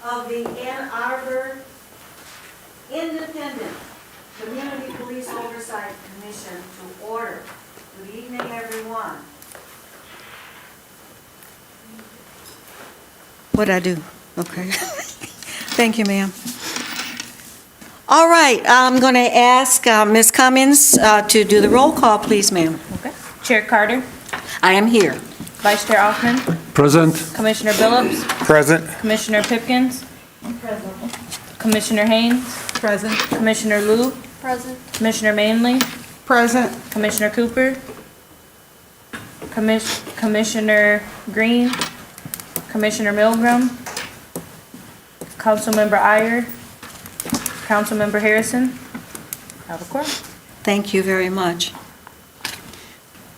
of the Ann Arbor Independent Community Police Oversight Commission to order. Good evening, everyone. What'd I do? Okay. Thank you, ma'am. All right, I'm going to ask Ms. Cummins to do the roll call, please, ma'am. Okay. Chair Carter, I am here. Vice Chair Offman, Present. Commissioner Billups, Present. Commissioner Pipkins, Commissioner Haynes, Present. Commissioner Liu, Commissioner Manley, Present. Commissioner Cooper, Commissioner Green, Commissioner Milgram, Councilmember Iyer, Councilmember Harrison. I have a quorum. Thank you very much.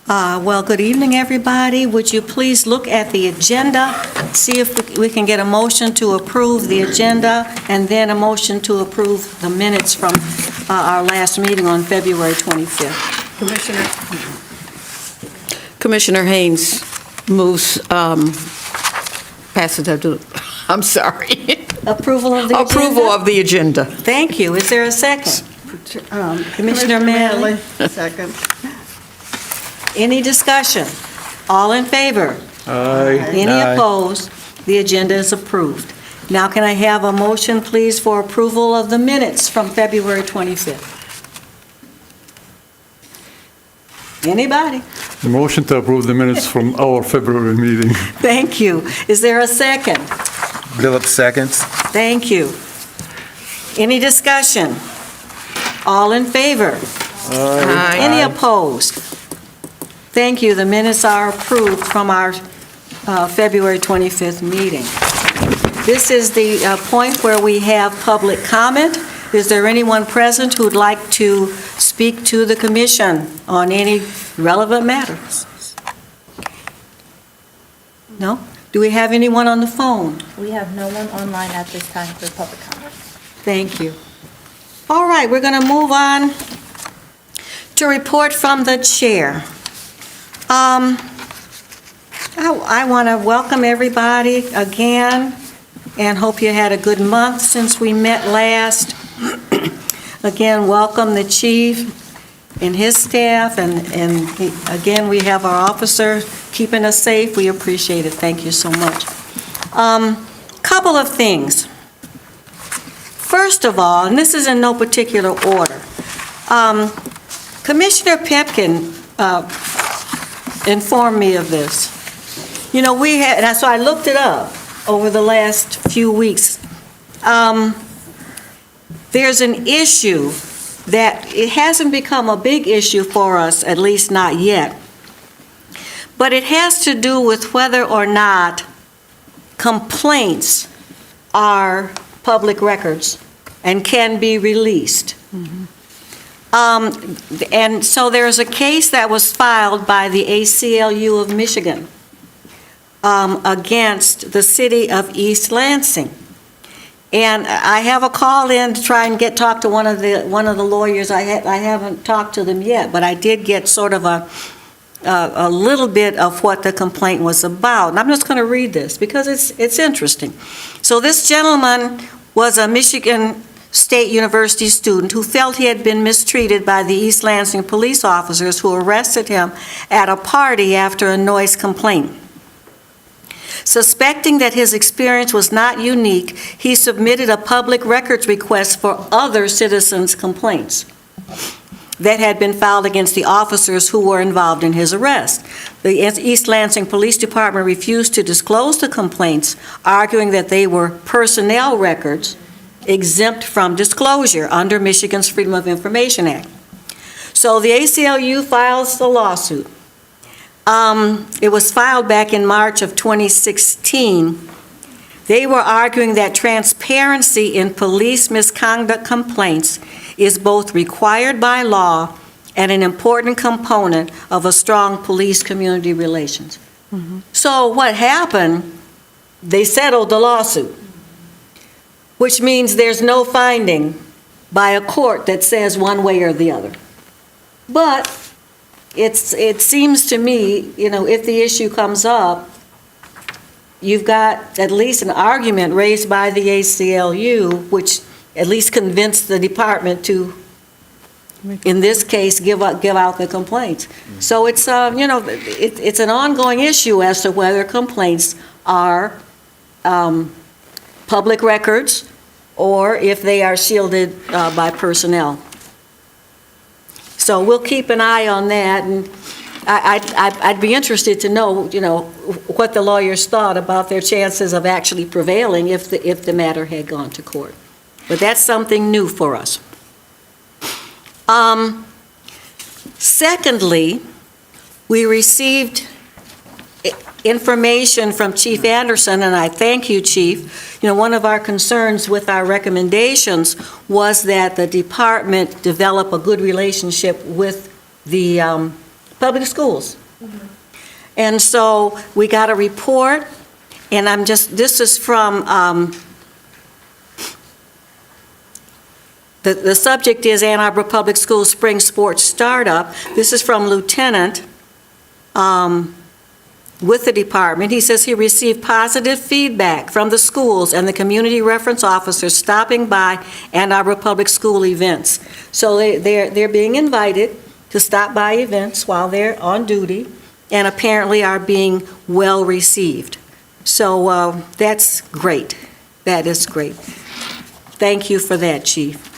Well, good evening, everybody. Would you please look at the agenda, see if we can get a motion to approve the agenda, and then a motion to approve the minutes from our last meeting on February 25th. Commissioner Haynes moves, passes that. I'm sorry. Approval of the agenda? Approval of the agenda. Thank you. Is there a second? Commissioner Manley? Second. Any discussion? All in favor? Aye. Any opposed? The agenda is approved. Now, can I have a motion, please, for approval of the minutes from February 25th? Anybody? Motion to approve the minutes from our February meeting. Thank you. Is there a second? Billups seconds. Thank you. Any discussion? All in favor? Aye. Any opposed? Thank you. The minutes are approved from our February 25th meeting. This is the point where we have public comment. Is there anyone present who'd like to speak to the commission on any relevant matters? No? Do we have anyone on the phone? We have no one online at this time for public comment. Thank you. All right, we're going to move on to report from the chair. I want to welcome everybody again and hope you had a good month since we met last. Again, welcome the chief and his staff, and again, we have our officer keeping us safe. We appreciate it. Thank you so much. Couple of things. First of all, and this is in no particular order, Commissioner Pipkin informed me of this. You know, we had, and so I looked it up over the last few weeks. There's an issue that it hasn't become a big issue for us, at least not yet, but it has to do with whether or not complaints are public records and can be released. And so there's a case that was filed by the ACLU of Michigan against the city of East Lansing. And I have a call in to try and talk to one of the lawyers. I haven't talked to them yet, but I did get sort of a little bit of what the complaint was about. And I'm just going to read this because it's interesting. So this gentleman was a Michigan State University student who felt he had been mistreated by the East Lansing police officers who arrested him at a party after a noise complaint. Suspecting that his experience was not unique, he submitted a public records request for other citizens' complaints that had been filed against the officers who were involved in his arrest. The East Lansing Police Department refused to disclose the complaints, arguing that they were personnel records exempt from disclosure under Michigan's Freedom of Information Act. So the ACLU files the lawsuit. It was filed back in March of 2016. They were arguing that transparency in police misconduct complaints is both required by law and an important component of a strong police-community relations. So what happened, they settled the lawsuit, which means there's no finding by a court that says one way or the other. But it seems to me, you know, if the issue comes up, you've got at least an argument raised by the ACLU, which at least convinced the department to, in this case, give out the complaints. So it's, it's an ongoing issue as to whether complaints are public records or if they are shielded by personnel. So we'll keep an eye on that, and I'd be interested to know, what the lawyers thought about their chances of actually prevailing if the matter had gone to court. But that's something new for us. Secondly, we received information from Chief Anderson, and I thank you, Chief. One of our concerns with our recommendations was that the department develop a good relationship with the public schools. And so we got a report, and this is from, the subject is Ann Arbor Public Schools Spring Sports Startup. This is from Lieutenant with the department. He says he received positive feedback from the schools and the community reference officers stopping by Ann Arbor Public School events. So they're being invited to stop by events while they're on duty, and apparently are being well received. So that's great. That is great. Thank you for that, Chief.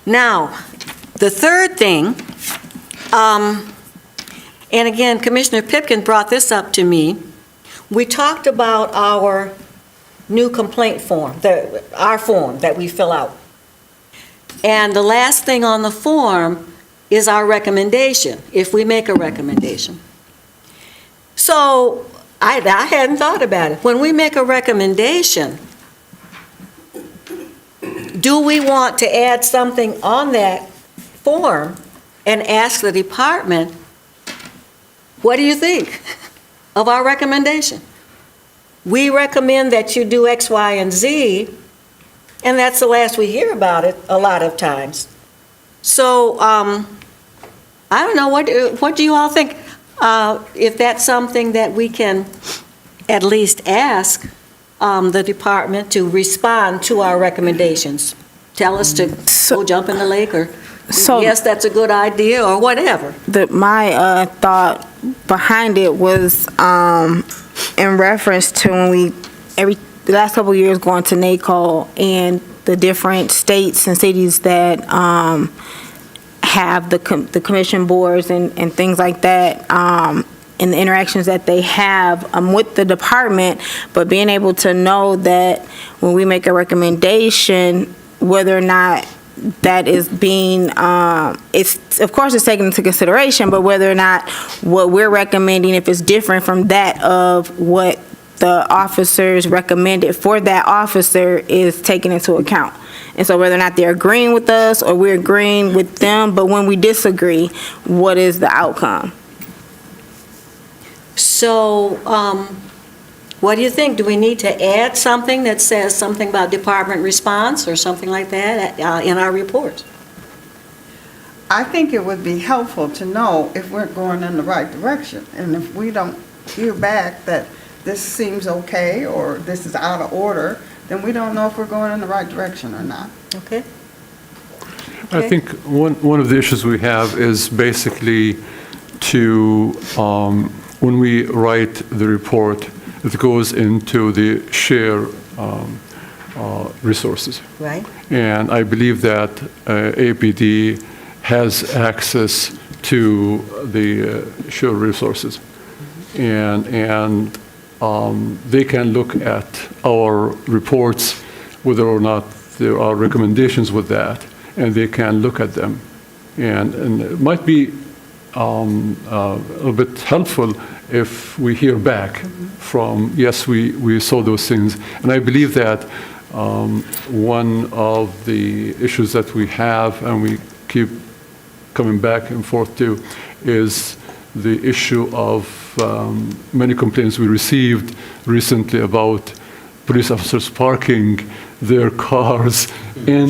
Now, the third thing, and again, Commissioner Pipkin brought this up to me. We talked about our new complaint form, our form that we fill out. And the last thing on the form is our recommendation, if we make a recommendation. So I hadn't thought about it. When we make a recommendation, do we want to add something on that form and ask the department, what do you think of our recommendation? We recommend that you do X, Y, and Z, and that's the last we hear about it a lot of times. So I don't know, what do you all think? If that's something that we can at least ask the department to respond to our recommendations. Tell us to go jump in the lake, or yes, that's a good idea, or whatever. My thought behind it was in reference to when the last couple of years going to NACO and the different states and cities that have the commission boards and things like that, and the interactions that they have with the department, but being able to know that when we make a recommendation, whether or not that is being, it's, of course, it's taken into consideration, but whether or not what we're recommending, if it's different from that of what the officers recommended for that officer, is taken into account. And so whether or not they're agreeing with us or we're agreeing with them, but when we disagree, what is the outcome? So what do you think? Do we need to add something that says something about department response or something like that in our reports? I think it would be helpful to know if we're going in the right direction. And if we don't hear back that this seems okay or this is out of order, then we don't know if we're going in the right direction or not. Okay. I think one of the issues we have is basically to, when we write the report, it goes into the share resources. Right. And I believe that APD has access to the share resources. And they can look at our reports, whether or not there are recommendations with that, and they can look at them. And it might be a little bit helpful if we hear back from, yes, we saw those things. And I believe that one of the issues that we have, and we keep coming back and forth to, is the issue of many complaints we received recently about police officers parking their cars in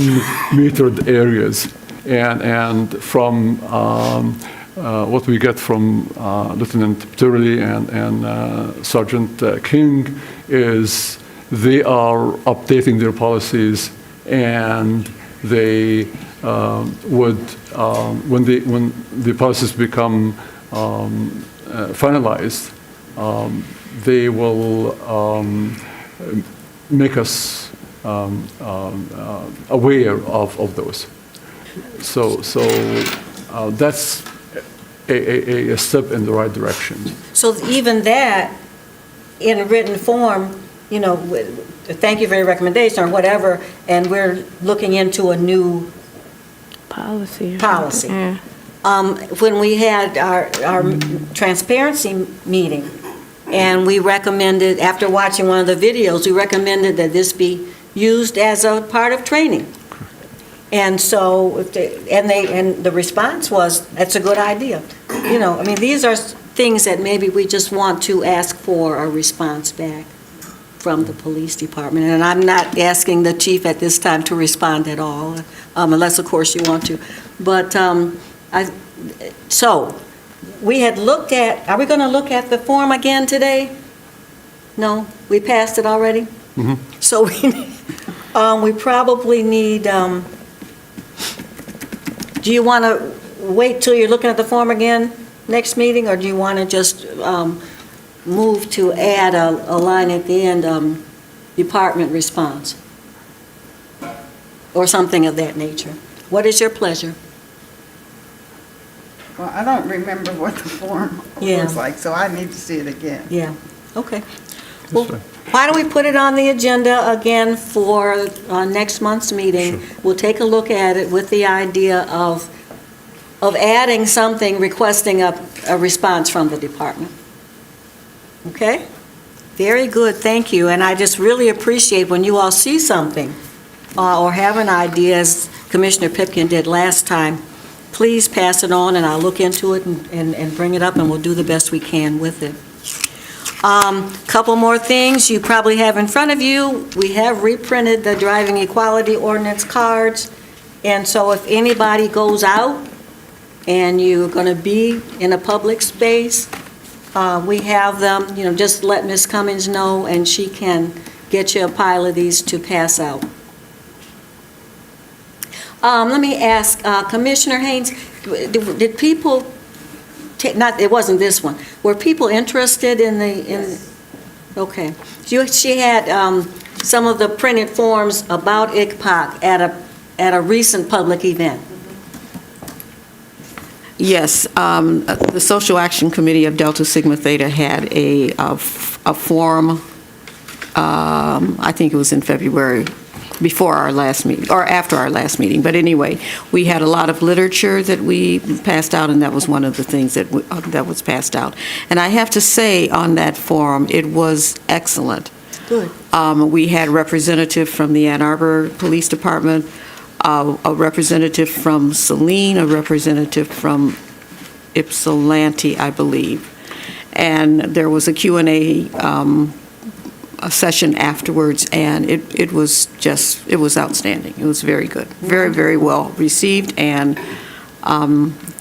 metered areas. And from what we get from Lieutenant Turley and Sergeant King is they are updating their policies, and they would, when the policies become finalized, they will make us aware of those. So that's a step in the right direction. So even that, in a written form, you know, thank you for your recommendation or whatever, and we're looking into a new Policy. policy. Yeah. When we had our transparency meeting, and we recommended, after watching one of the videos, we recommended that this be used as a part of training. And so, and the response was, that's a good idea. You know, I mean, these are things that maybe we just want to ask for a response back from the police department. And I'm not asking the chief at this time to respond at all, unless, of course, you want to. But, so, we had looked at, are we going to look at the form again today? No? We passed it already? Mhm. So we probably need, do you want to wait till you're looking at the form again next meeting, or do you want to just move to add a line at the end, department response? Or something of that nature? What is your pleasure? Well, I don't remember what the form Yeah. was like, so I need to see it again. Yeah, okay. That's Well, fine. why don't we put it on the agenda again for next month's meeting? We'll take a look at it with the idea of adding something, requesting a response from the department. Okay? Very good, thank you. And I just really appreciate when you all see something or have an idea, as Commissioner Pipkin did last time, please pass it on, and I'll look into it and bring it up, and we'll do the best we can with it. Couple more things you probably have in front of you. We have reprinted the driving equality ordinance cards, and so if anybody goes out and you're going to be in a public space, we have them, you know, just let Ms. Cummings know, and she can get you a pile of these to pass out. Let me ask, Commissioner Haynes, did people, it wasn't this one, were people interested in okay. She had some of the printed forms about ICPOC at a recent public event. Yes, the Social Action Committee of Delta Sigma Theta had a forum, I think it was in February, before our last meeting, or after our last meeting. But anyway, we had a lot of literature that we passed out, and that was one of the things that was passed out. And I have to say, on that forum, it was excellent. Good. We had representative from the Ann Arbor Police Department, a representative from Saline, a representative from Ypsilanti, I believe. And there was a Q&A a session afterwards, and it was outstanding. It was very good, very, very well received, and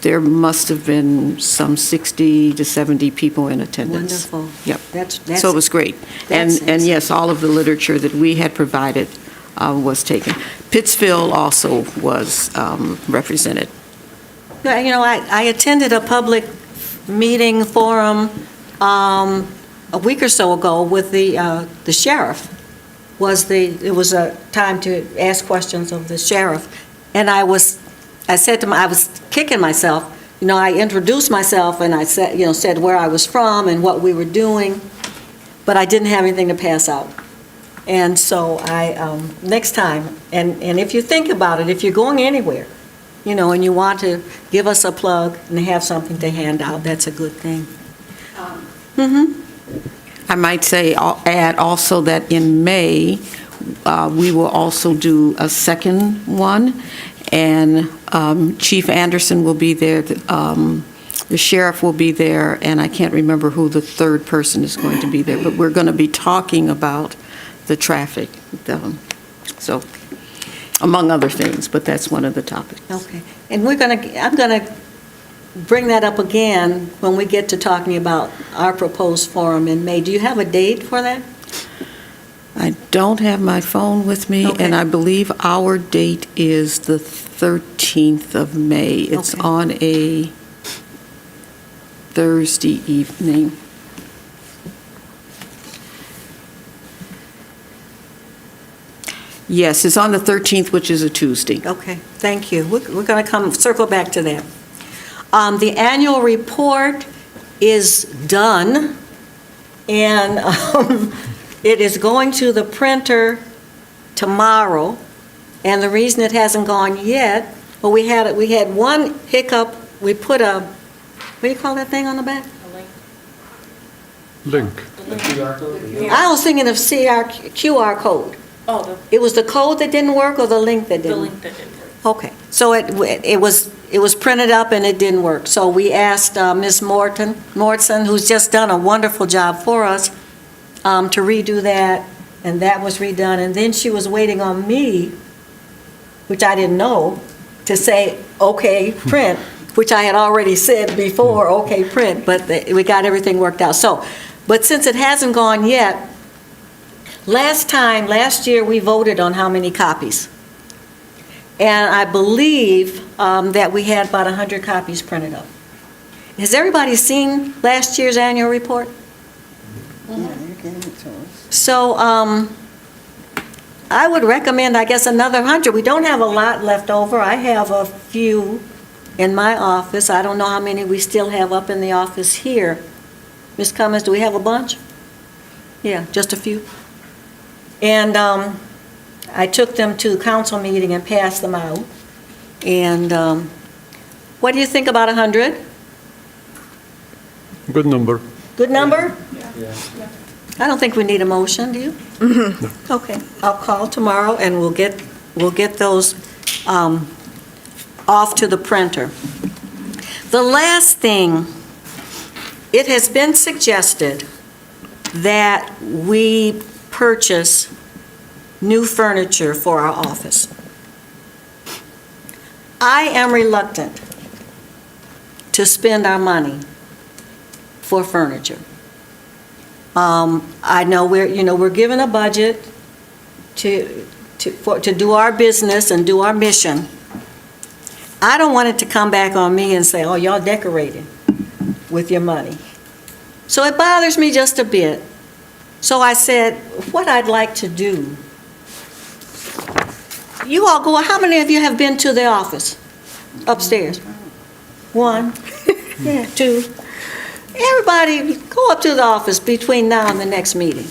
there must have been some 60 to 70 people in attendance. Wonderful. Yep. That's So it was great. And yes, all of the literature that we had provided was taken. Pittsfield also was represented. Yeah, you know, I attended a public meeting forum a week or so ago with the sheriff. It was a time to ask questions of the sheriff, and I said to him, I was kicking myself. You know, I introduced myself and I said where I was from and what we were doing, but I didn't have anything to pass out. And so next time, and if you think about it, if you're going anywhere, you know, and you want to give us a plug and have something to hand out, that's a good thing. I might say, I'll add also that in May, we will also do a second one, and Chief Anderson will be there, the sheriff will be there, and I can't remember who the third person is going to be there, but we're going to be talking about the traffic, so, among other things, but that's one of the topics. Okay. And I'm going to bring that up again when we get to talking about our proposed forum in May. Do you have a date for that? I don't have my phone with me, Okay. and I believe our date is the 13th of May. It's Okay. on a Thursday evening. Yes, it's on the 13th, which is a Tuesday. Okay, thank you. We're going to circle back to that. The annual report is done, and it is going to the printer tomorrow. And the reason it hasn't gone yet, well, we had one hiccup. We put a, what do you call that thing on the back? Link. I was thinking of QR code. Oh, It was the code that didn't work or the link that the didn't? link that didn't work. Okay, so it was printed up and it didn't work. So we asked Ms. Mortson, who's just done a wonderful job for us, to redo that, and that was redone. And then she was waiting on me, which I didn't know, to say, okay, print, which I had already said before, okay, print, but we got everything worked out. So, but since it hasn't gone yet, last year, we voted on how many copies. And I believe that we had about 100 copies printed up. Has everybody seen last year's annual report? Yeah, you gave it to us. So I would recommend, I guess, another 100. We don't have a lot left over. I have a few in my office. I don't know how many we still have up in the office here. Ms. Cummins, do we have a bunch? Yeah, just a few. And I took them to council meeting and passed them out. And what do you think about 100? Good number. Good number? I don't think we need a motion, do you? Mm-hmm. Okay, I'll call tomorrow and we'll get those off to the printer. The last thing, it has been suggested that we purchase new furniture for our office. I am reluctant to spend our money for furniture. I know we're given a budget to do our business and do our mission. I don't want it to come back on me and say, oh, y'all decorating with your money. So it bothers me just a bit. So I said, what I'd like to do, you all go, how many of you have been to the office upstairs? One, yeah, two. Everybody go up to the office between now and the next meeting.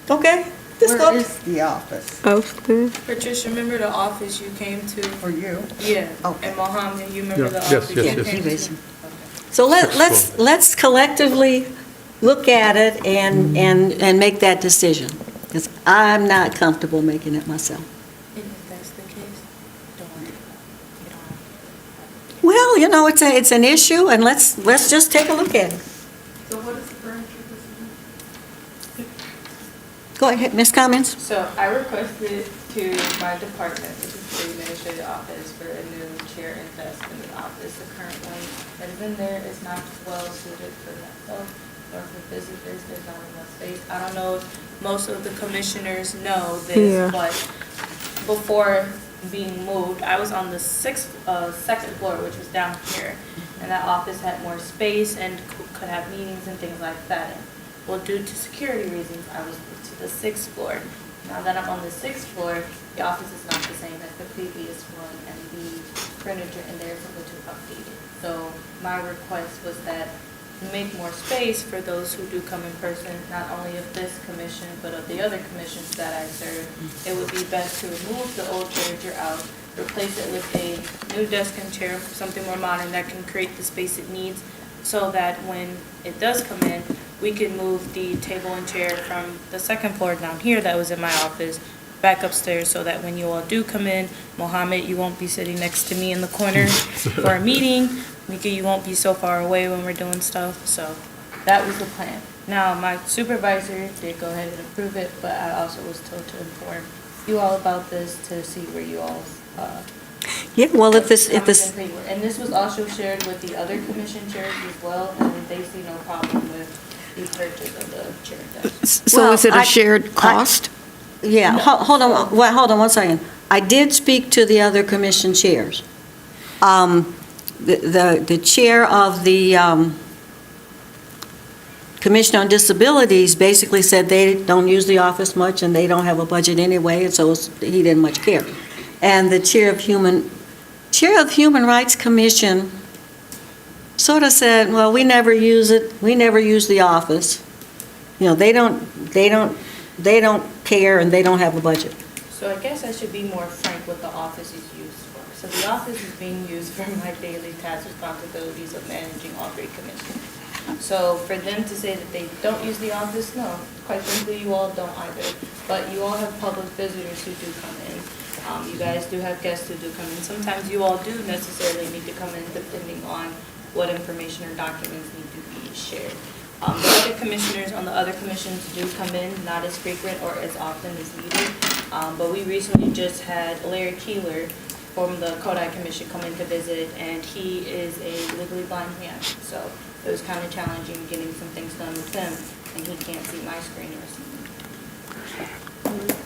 Okay? Just go. Where is the office Upstairs. Patricia, remember the office you came to? for you? Yeah. Okay. And Mohammed, you remember Yeah, the yes, office you yes, came yes. to? Anyways. So let's collectively look at it and make that decision. Because I'm not comfortable making it myself. And if that's the case, don't worry about it. You don't have to. Well, it's an issue, and let's just take a look at it. So what is the furniture Go ahead, Ms. Cummins. So I requested to my department, which is the administrative office, for a new chair and desk in the office. The current one that is in there is not well suited for myself or for visitors. There's not enough space. I don't know if most of the commissioners know this, Yeah. but before being moved, I was on the second floor, which was down here. And that office had more space and could have meetings and things like that. Well, due to security reasons, I was moved to the 6th floor. Now that I'm on the 6th floor, the office is not the same as the previous one, and the furniture in there is a little outdated. So my request was that we make more space for those who do come in person, not only of this commission, but of the other commissions that I serve. It would be best to remove the old furniture out, replace it with a new desk and chair, something more modern that can create the space it needs, so that when it does come in, we can move the table and chair from the second floor down here that was in my office back upstairs, so that when you all do come in, Mohammed, you won't be sitting next to me in the corner for a meeting. Mika, you won't be so far away when we're doing stuff. So that was the plan. Now, my supervisor did go ahead and approve it, but I also was told to inform you all about this to see where you all Yeah, well, if this, And this was also shared with the other commission chairs as well, and they see no problem with the purchase of the chair desk. So Well, is it I- a shared cost? yeah, hold on, well, hold on one second. I did speak to the other commission chairs. The chair of the Commission on Disabilities basically said they don't use the office much and they don't have a budget anyway, and so he didn't much care. And the chair of Human Rights Commission sort of said, well, we never use it, we never use the office. You know, they don't care and they don't have a budget. So I guess I should be more frank what the office is used for. So the office is being used for my daily task responsibilities of managing all three commissions. So for them to say that they don't use the office, no, quite frankly, you all don't either. But you all have public visitors who do come in. You guys do have guests who do come in. Sometimes you all do necessarily need to come in depending on what information or documents need to be shared. The other commissioners on the other commissions do come in, not as frequent or as often as needed. But we recently just had Larry Keeler from the Kodak Commission come in to visit, and he is a legally blind man. So it was kind of challenging getting some things done with him, and he can't see my screen or see me.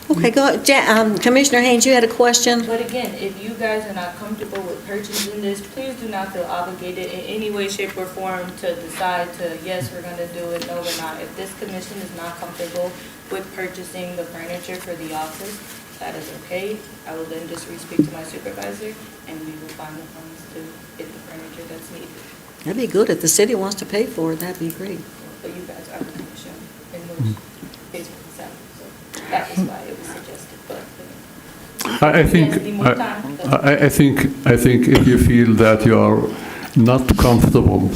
Okay, Commissioner Haynes, you had a question? But again, if you guys are not comfortable with purchasing this, please do not feel obligated in any way, shape, or form to decide to, yes, we're going to do it, no, we're not. If this commission is not comfortable with purchasing the furniture for the office, that is okay. I will then just re-speak to my supervisor, and we will find the funds to get the furniture that's needed. That'd be good. If the city wants to pay for it, that'd be great. But you guys are the commission, and which pays for the salary, so that is why it was suggested, but. I think, Yes, need more time. I think if you feel that you are not comfortable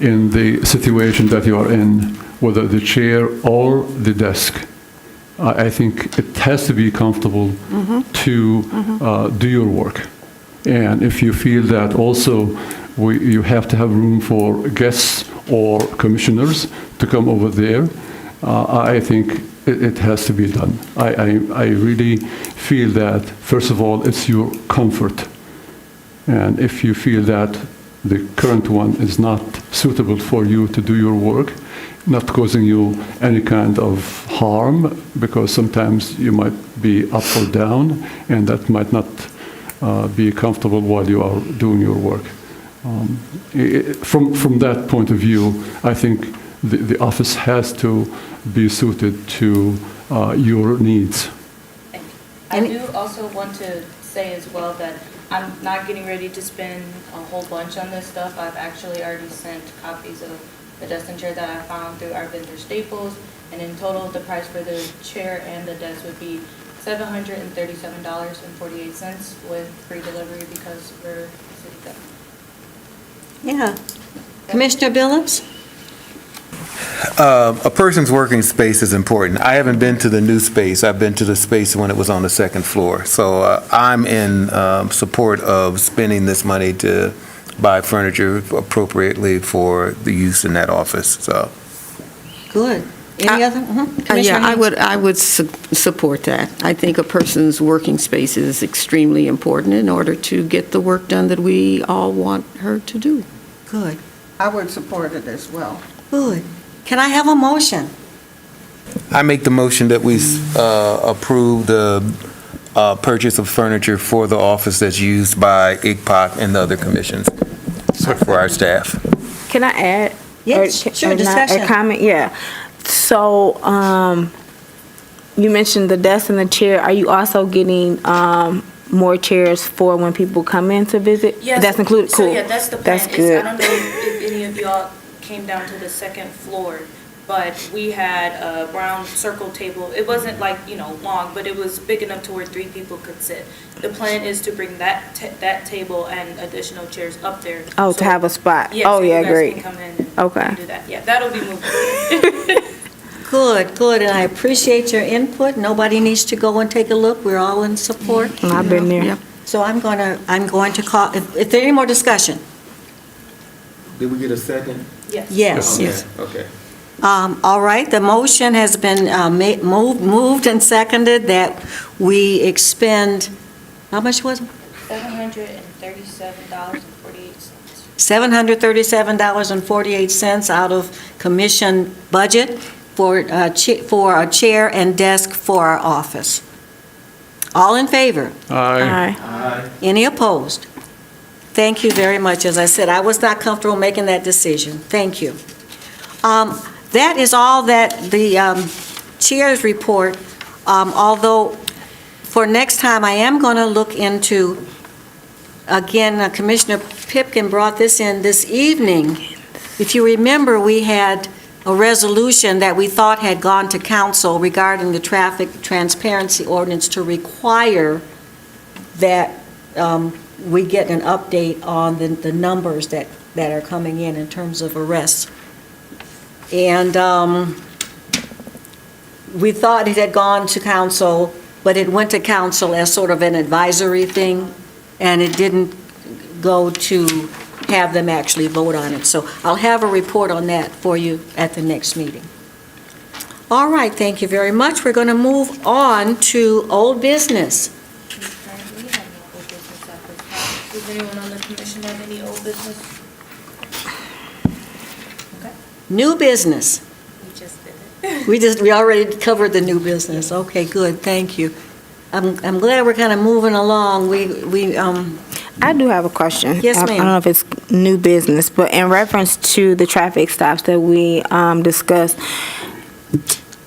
in the situation that you are in, whether the chair or the desk, I think it has to be comfortable to do your work. And if you feel that also you have to have room for guests or commissioners to come over there, I think it has to be done. I really feel that, first of all, it's your comfort. And if you feel that the current one is not suitable for you to do your work, not causing you any kind of harm, because sometimes you might be up or down, and that might not be comfortable while you are doing your work. From that point of view, I think the office has to be suited to your needs. Thank you. I do also want to say as well that I'm not getting ready to spend a whole bunch on this stuff. I've actually already sent copies of the desk and chair that I found through our vendor Staples, and in total, the price for the chair and the desk would be $737.48 with free delivery because we're city government. Yeah. Commissioner Billups? A person's working space is important. I haven't been to the new space. I've been to the space when it was on the second floor. So I'm in support of spending this money to buy furniture appropriately for the use in that office, so. Good. Any other? Commissioner Yeah, Haynes? I would support that. I think a person's working space is extremely important in order to get the work done that we all want her to do. Good. I would support it as well. Good. Can I have a motion? I make the motion that we approve the purchase of furniture for the office that's used by ICPOC and the other commissions for our staff. Can I add? Yes, sure, or not, discussion. A comment, yeah. So, you mentioned the desk and the chair. Are you also getting more chairs for when people come in to visit? Yes. That's included? So Cool. yeah, that's the plan. That's It's- good. I don't know if any of y'all came down to the second floor, but we had a round circle table. It wasn't like, long, but it was big enough to where 3 people could sit. The plan is to bring that table and additional chairs up there. Oh, So- to have a spot. Yeah, Oh, so yeah, you guys great. can come in Okay. and do that. Yeah, that'll be moved. Good, good, and I appreciate your input. Nobody needs to go and take a look. We're all in support. I've been there. Yep. So I'm going to call, if there any more discussion? Did we get a second? Yes. Yes. Okay. All right, the motion has been moved and seconded that we expend, how much was it? $737.48. $737.48 out of commission budget for a chair and desk for our office. All in favor? Aye. Aye. Any opposed? Thank you very much. As I said, I was not comfortable making that decision. Thank you. That is all that the chair's report, although for next time, I am going to look into, again, Commissioner Pipkin brought this in this evening. If you remember, we had a resolution that we thought had gone to council regarding the traffic transparency ordinance to require that we get an update on the numbers that are coming in terms of arrests. And we thought it had gone to council, but it went to council as sort of an advisory thing, and it didn't go to have them actually vote on it. So I'll have a report on that for you at the next meeting. All right, thank you very much. We're going to move on to old business. We have no old business at this time. Does anyone on the commission have any old business? Okay, New business. we just did it. We already covered the new business. Okay, good, thank you. I'm glad we're kind of moving along. I do have a question. Yes, I ma'am. don't know if it's new business, but in reference to the traffic stops that we discussed,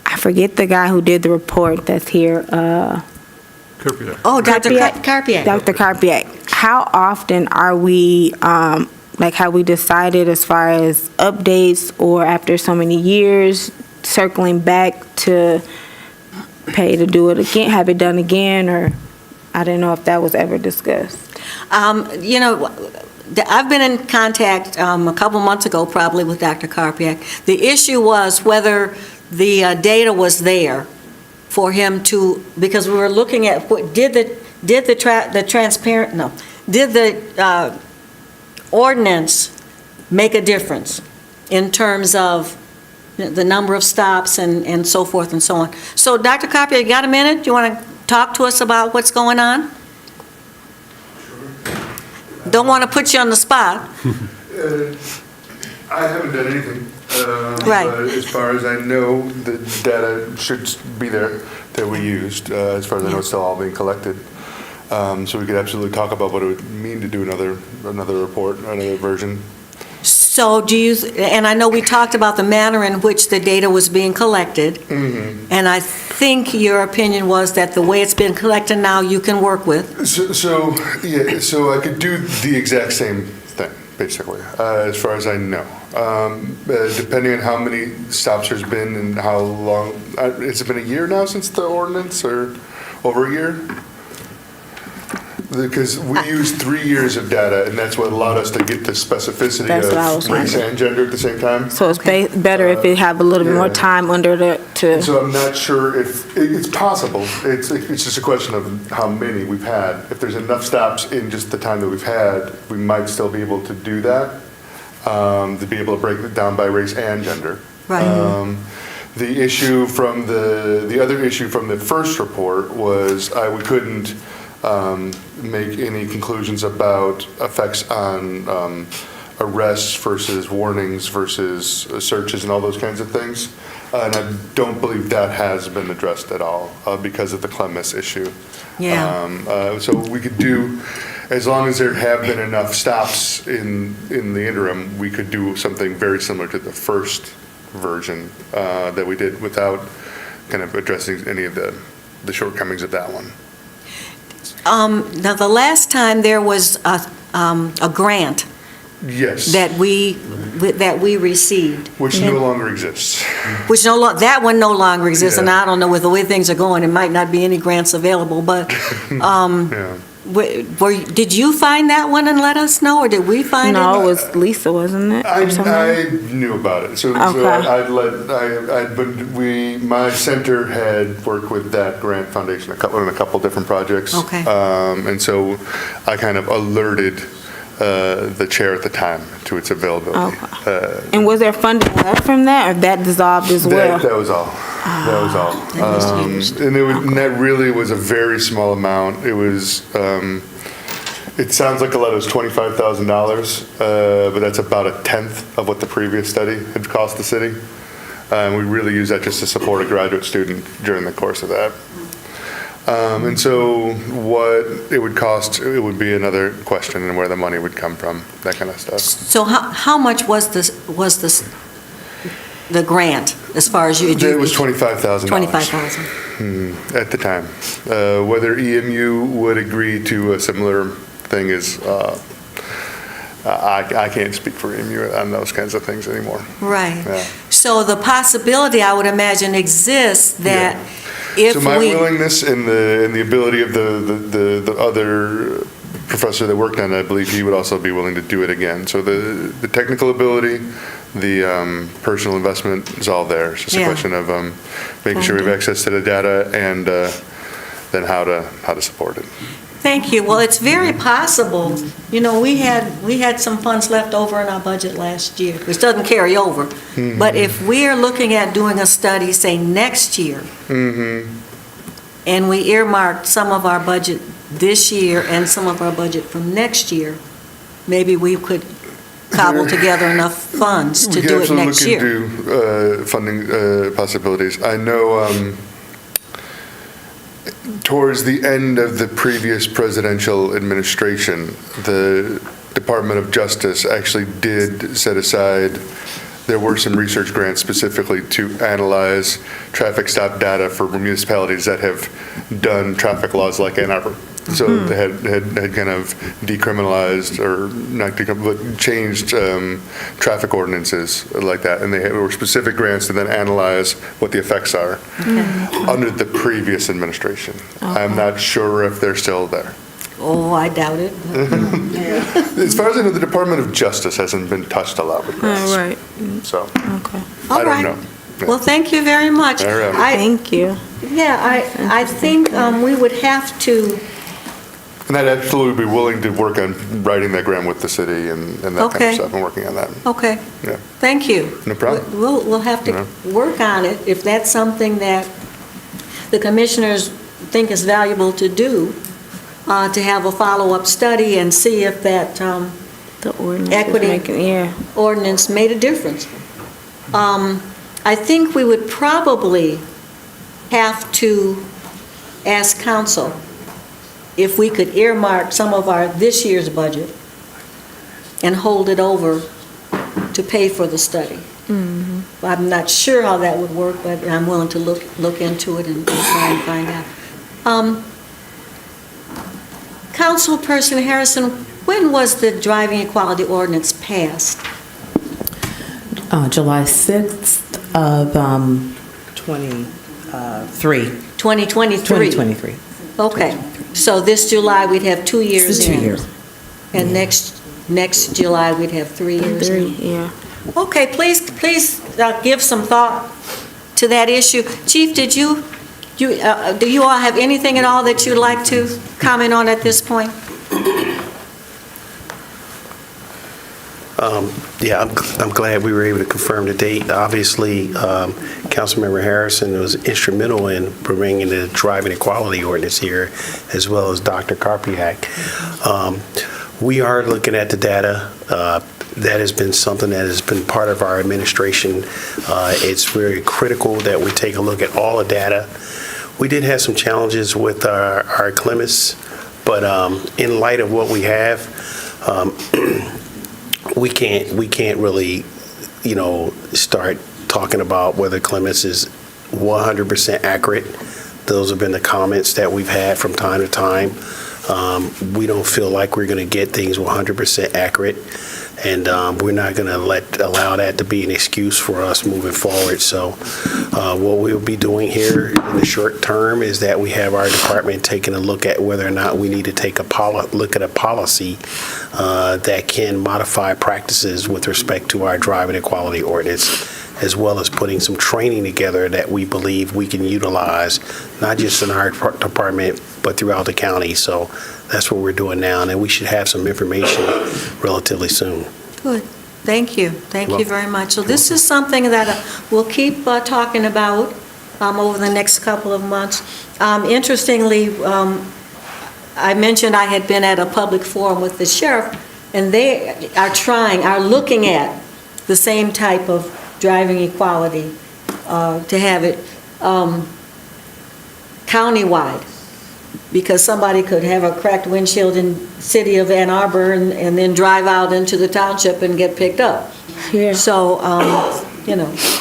I forget the guy who did the report that's here. Kirby. Oh, Dr. Carpiak. Carpiak. Dr. Carpiak, how often are we, like how we decided as far as updates or after so many years, circling back to pay to do it again, have it done again, or I didn't know if that was ever discussed. You know, I've been in contact a couple months ago probably with Dr. Karpiak. The issue was whether the data was there for him to, because we were looking at, did the ordinance make a difference in terms of the number of stops and so forth and so on. So Dr. Karpiak, you got a minute? Do you want to talk to us about what's going on? Don't want to put you on the spot. I haven't done anything. Right. But as far as I know, the data should be there that we used. As far as I know, it's still all being collected. So we could absolutely talk about what it would mean to do another report, another version. So do you, and I know we talked about the manner in which the data was being collected. Mm-hmm. And I think your opinion was that the way it's been collected now, you can work with. So I could do the exact same thing, basically, as far as I know. Depending on how many stops there's been and how long, has it been a year now since the ordinance, or over a year? Because we used 3 years of data, and that's what allowed us to get the specificity That's what I was of race wondering. and gender at the same time. So it's better if it have a little bit more Yeah. time under the, And so I'm not sure if, it's possible, it's just a question of how many we've had. If there's enough stops in just the time that we've had, we might still be able to do that, to be able to break it down by race and gender. Right. The issue from the other issue from the first report was we couldn't make any conclusions about effects on arrests versus warnings versus searches and all those kinds of things. And I don't believe that has been addressed at all because of the Clemmis issue. Yeah. So we could do, as long as there have been enough stops in the interim, we could do something very similar to the first version that we did without kind of addressing any of the shortcomings of that one. Now, the last time there was a grant Yes. that we received. Which no longer exists. Which that one no longer exists, and Yeah. I don't know, with the way things are going, it might not be any grants available, but, Yeah. did you find that one and let us know, or did we find it? no, it was Lisa, wasn't it? Or something? I knew about it, so Okay. my center had worked with that grant foundation on a couple different projects. Okay. And so I kind of alerted the chair at the time to its availability. And was there funding left from that, or that dissolved as well? That was all. That was all. that was used. And that really was a very small amount. It was, It sounds like a lot, it was $25,000, but that's about a tenth of what the previous study had cost the city. And we really use that just to support a graduate student during the course of that. And so what it would cost, it would be another question, and where the money would come from, that kind of stuff. So how much was the grant, as far as you? It was $25,000. 25,000. At the time. Whether EMU would agree to a similar thing is, I can't speak for EMU on those kinds of things anymore. Right. Yeah. So the possibility, I would imagine, exists that if So my we... willingness and the ability of the other professor that worked on it, I believe he would also be willing to do it again. So the technical ability, the personal investment is all there. It's just a Yeah. question of making sure we have access to the data and then how to support it. Thank you. Well, it's very possible, you know, we had some funds left over in our budget last year, which doesn't carry over. But if we're looking at doing a study, say, next year, and we earmarked some of our budget this year and some of our budget from next year, maybe we could cobble together enough funds to do it next year. We can absolutely look into funding possibilities. I know towards the end of the previous presidential administration, the Department of Justice actually did set aside, there were some research grants specifically to analyze traffic stop data for municipalities that have done traffic laws like Ann Arbor. So they had kind of decriminalized, or not but changed traffic ordinances like that. And they were specific grants to then analyze what the effects are under the previous administration. I'm not sure if they're still there. Oh, I doubt it. As far as I know, the Department of Justice hasn't been touched a lot with grants. Right. So, Okay. I All don't right. know. Well, thank you very much. All right. Thank you. I think we would have to, And I'd absolutely be willing to work on writing that grant with the city and that kind Okay. of stuff, and working on that. okay, Yeah. thank you. No problem. We'll have to work on it if that's something that the commissioners think is valuable to do, to have a follow-up study and see if that The ordinance is Equity. making, yeah. ordinance made a difference. I think we would probably have to ask council if we could earmark some of our this year's budget and hold it over to pay for the study. I'm not sure how that would work, but I'm willing to look into it and try and find out. Councilperson Harrison, when was the driving equality ordinance passed? July 6th of 2023. 2023? Okay, so this July, we'd have 2 years It's a in. 2 year. And next July, we'd have 3 years in. Yeah. Okay, please give some thought to that issue. Chief, do you all have anything at all that you'd like to comment on at this point? Yeah, I'm glad we were able to confirm the date. Obviously, Councilmember Harrison was instrumental in bringing the driving equality ordinance here, as well as Dr. Karpiak. We are looking at the data. That has been something that has been part of our administration. It's very critical that we take a look at all the data. We did have some challenges with our clements, but in light of what we have, we can't really, start talking about whether clements is 100% accurate. Those have been the comments that we've had from time to time. We don't feel like we're going to get things 100% accurate, and we're not going to allow that to be an excuse for us moving forward. So what we'll be doing here in the short term is that we have our department taking a look at whether or not we need to take a look at a policy that can modify practices with respect to our driving equality ordinance, as well as putting some training together that we believe we can utilize, not just in our department, but throughout the county. So that's what we're doing now, and we should have some information relatively soon. Good. Thank you. Thank you very much. So this is something that we'll keep talking about over the next couple of months. Interestingly, I mentioned I had been at a public forum with the sheriff, and they are looking at the same type of driving equality, to have it countywide, because somebody could have a cracked windshield in city of Ann Arbor and then drive out into the township and get picked up. Yeah. So,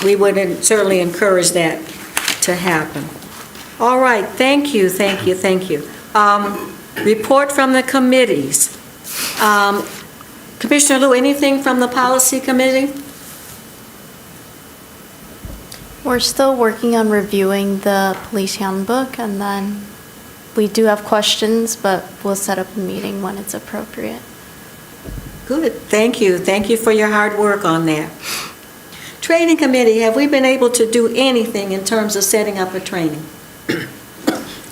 we would certainly encourage that to happen. All right, thank you. Report from the committees. Commissioner Liu, anything from the policy committee? We're still working on reviewing the police handbook, and then we do have questions, but we'll set up a meeting when it's appropriate. Good, thank you. Thank you for your hard work on that. Training committee, have we been able to do anything in terms of setting up a training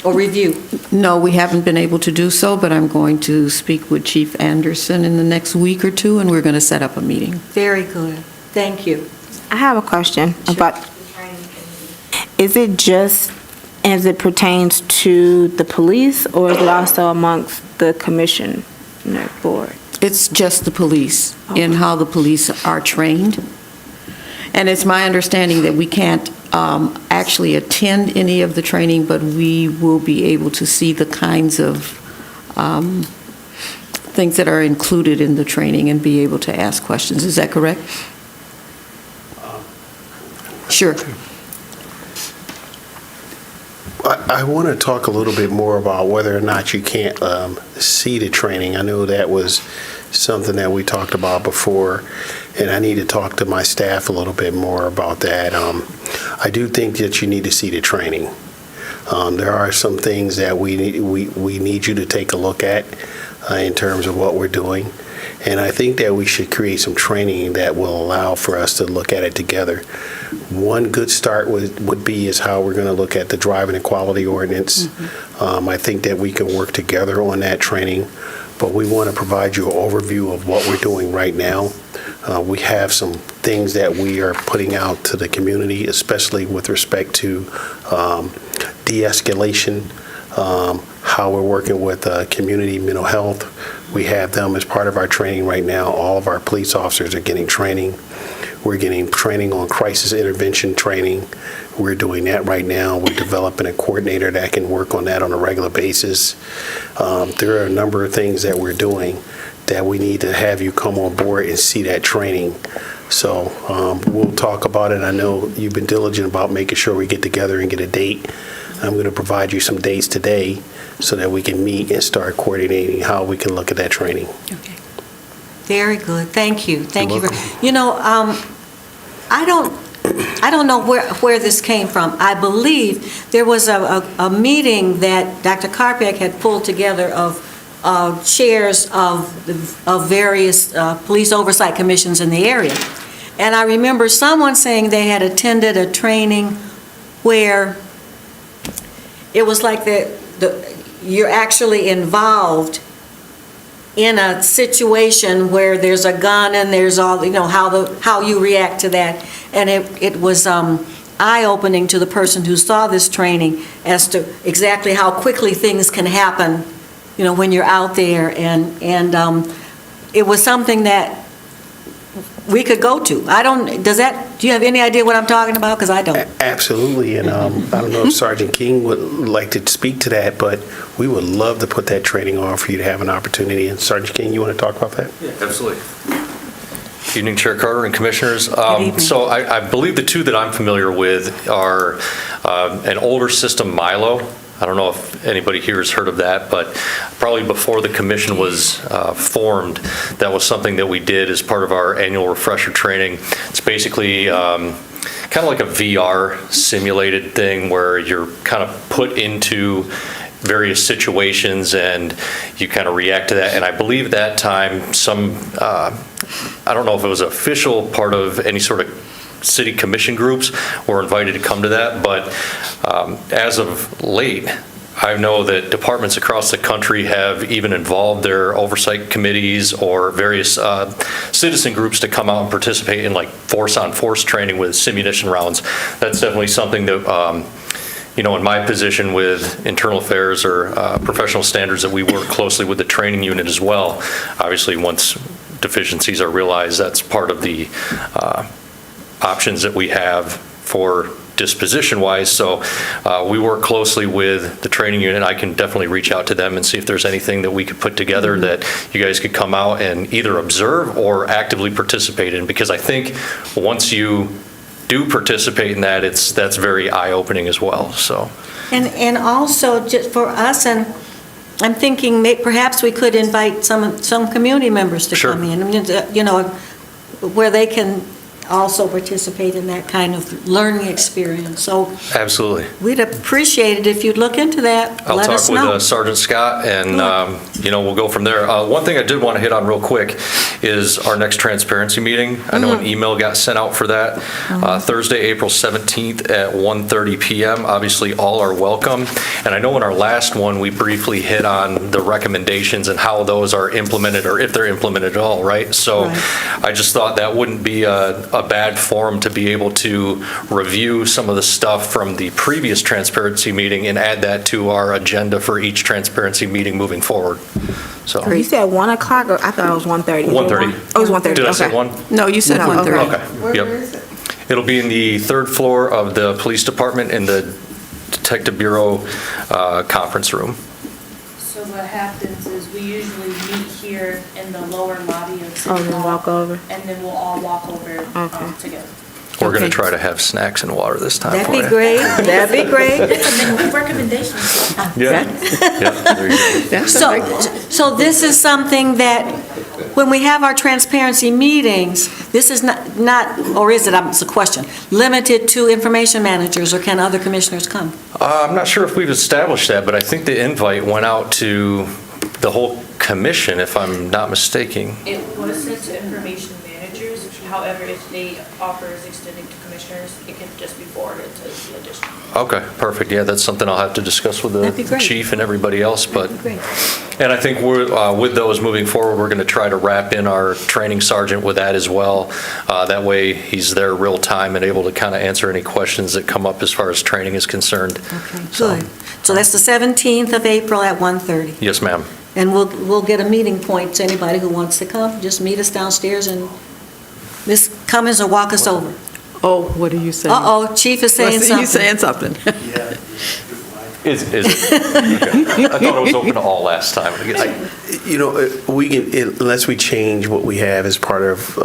or review? No, we haven't been able to do so, but I'm going to speak with Chief Anderson in the next week or two, and we're going to set up a meeting. Very good, thank you. I have a question about, is it just as it pertains to the police, or is it also amongst the commissioner board? It's just the police and how the police are trained. And it's my understanding that we can't actually attend any of the training, but we will be able to see the kinds of things that are included in the training and be able to ask questions. Is that correct? Sure. I want to talk a little bit more about whether or not you can't see the training. I know that was something that we talked about before, and I need to talk to my staff a little bit more about that. I do think that you need to see the training. There are some things that we need you to take a look at in terms of what we're doing, and I think that we should create some training that will allow for us to look at it together. One good start would be is how we're going to look at the driving equality ordinance. I think that we can work together on that training, but we want to provide you an overview of what we're doing right now. We have some things that we are putting out to the community, especially with respect to de-escalation, how we're working with community mental health. We have them as part of our training right now. All of our police officers are getting training. We're getting training on crisis intervention training. We're doing that right now. We're developing a coordinator that can work on that on a regular basis. There are a number of things that we're doing that we need to have you come on board and see that training. So we'll talk about it. I know you've been diligent about making sure we get together and get a date. I'm going to provide you some dates today so that we can meet and start coordinating how we can look at that training. Okay. Very good, thank you. Thank you. welcome. I don't know where this came from. I believe there was a meeting that Dr. Karpek had pulled together of chairs of various police oversight commissions in the area. And I remember someone saying they had attended a training where it was like you're actually involved in a situation where there's a gun and there's all, how you react to that. And it was eye-opening to the person who saw this training as to exactly how quickly things can happen, when you're out there. And it was something that we could go to. Do you have any idea what I'm talking about? Because I don't. Absolutely, and I don't know if Sergeant King would like to speak to that, but we would love to put that training on for you to have an opportunity. And Sergeant King, you want to talk about that? Yeah, absolutely. Good evening, Chair Carter and Commissioners. So I believe the two that I'm familiar with are an older system, Milo. I don't know if anybody here has heard of that, but probably before the commission was formed, that was something that we did as part of our annual refresher training. It's basically kind of like a VR simulated thing where you're kind of put into various situations and you kind of react to that. And I believe that time I don't know if it was official part of any sort of city commission groups were invited to come to that, but as of late, I know that departments across the country have even involved their oversight committees or various citizen groups to come out and participate in like force-on-force training with simunition rounds. That's definitely something that in my position with internal affairs or professional standards, that we work closely with the training unit as well. Obviously, once deficiencies are realized, that's part of the options that we have for disposition-wise. So we work closely with the training unit. I can definitely reach out to them and see if there's anything that we could put together that you guys could come out and either observe or actively participate in, because I think once you do participate in that, that's very eye-opening as well, so. And also, just for us, and I'm thinking perhaps we could invite some community members to Sure. come in, where they can also participate in that kind of learning experience. So Absolutely. we'd appreciate it if you'd look into that. I'll Let talk us with know. Sergeant Scott, and, we'll go from there. One thing I did want to hit on real quick is our next transparency meeting. I know an email got sent out for that. Thursday, April 17th at 1:30 PM. Obviously, all are welcome. And I know in our last one, we briefly hit on the recommendations and how those are implemented, or if they're implemented at all, right? So Right. I just thought that wouldn't be a bad forum to be able to review some of the stuff from the previous transparency meeting and add that to our agenda for each transparency meeting moving forward. So, You said 1 o'clock, or I thought it was 1:30. 1:30. Oh, it was 1:30, Did I say okay. 1? No, you said 1:30. Okay, Where yep. is it? It'll be in the third floor of the police department in the Detective Bureau conference room. So what happens is we usually meet here in the lower lobby of City Oh, then Hall, walk over. and then we'll all walk over Okay. together. We're going to Okay. try to have snacks and water this time That'd for be you. great, that'd be great. Recommendations. Yeah. Yeah, there you go. That's So, all right. so this is something that, when we have our transparency meetings, this is not, or is it, it's a question, limited to information managers, or can other commissioners come? I'm not sure if we've established that, but I think the invite went out to the whole commission, if I'm not mistaken. It was sent to information managers, however, if the offer is extended to commissioners, it can just be forwarded to the additional. Okay, perfect. Yeah, that's something I'll have to discuss with That'd be the great. chief and everybody else, but, That'd be great. and I think with those moving forward, we're going to try to wrap in our training sergeant with that as well. That way, he's there real time and able to kind of answer any questions that come up as far as training is concerned. Okay, So- good. So that's the 17th of April at 1:30. Yes, ma'am. And we'll get a meeting point to anybody who wants to come. Just meet us downstairs, and Ms. Cummins will walk us over. Oh, what are you saying? Uh-oh, chief is saying something. You saying something. Is it? Okay. I thought it was open to all last time. We can, unless we change what we have as part of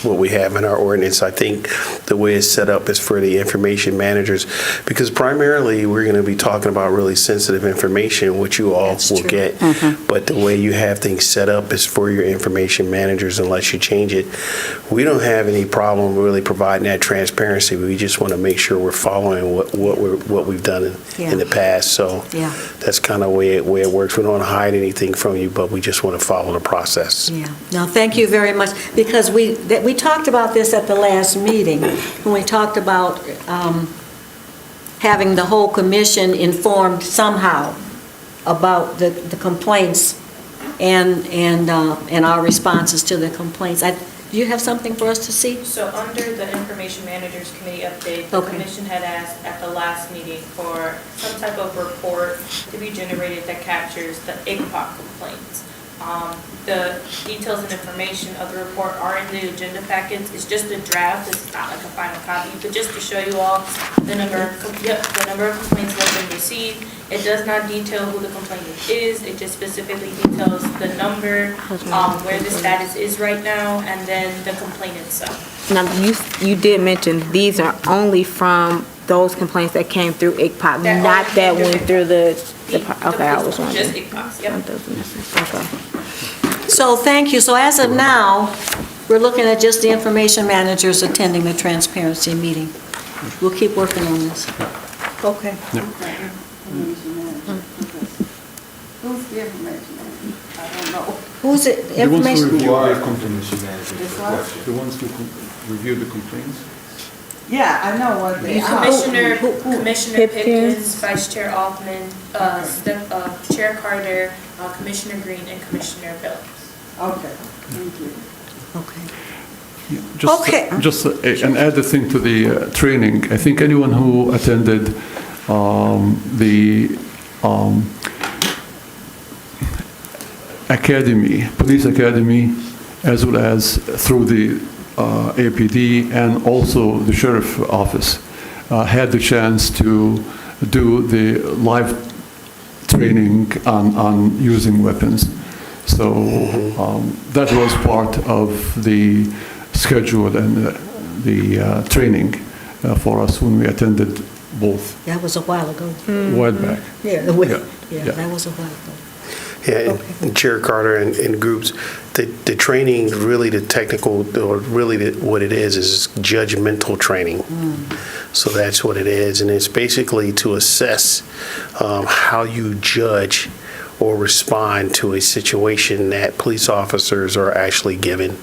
what we have in our ordinance, I think the way it's set up is for the information managers, because primarily, we're going to be talking about really sensitive information, which you all That's will true. get. But the way you have things set up is for your information managers, unless you change it. We don't have any problem really providing that transparency. We just want to make sure we're following what we've done in the past. So Yeah. that's kind of the way it works. We don't want to hide anything from you, but we just want to follow the process. Yeah, no, thank you very much, because we talked about this at the last meeting, when we talked about having the whole commission informed somehow about the complaints and our responses to the complaints. Do you have something for us to see? So under the Information Managers Committee update, the Okay. commission had asked at the last meeting for some type of report to be generated that captures the ICPOC complaints. The details and information of the report are in the agenda packets. It's just a draft, it's not like a final copy, but just to show you all the number of complaints that have been received. It does not detail who the complainant is, it just specifically details the number, where the status is right now, and then the complaint itself. Now, you did mention these are only from those complaints that came through ICPOC, That not only that came went through through The okay, I was police, wondering. Just ICPOC, yep. Okay. So, thank you. So as of now, we're looking at just the information managers attending the transparency meeting. We'll keep working on this. Okay. Who's the information manager? I don't know. Who's it, The ones who information? review the complaints. This one? The ones who review the complaints. Yeah, I know what they are. Commissioner Pipkins, Vice Chair Altman, Chair Carter, Commissioner Green, and Commissioner Phillips. Okay, thank you. Okay. Just an added thing to the training. I think anyone who attended the academy, police academy, as well as through the APD and also the sheriff office, had the chance to do the live training on using weapons. So that was part of the schedule and the training for us when we attended both That was a while ago. a while back. Yeah, Yeah. that was a while ago. Yeah, and Chair Carter and groups, the training, really the technical, or really what it is judgmental training. So that's what it is, and it's basically to assess how you judge or respond to a situation that police officers are actually given.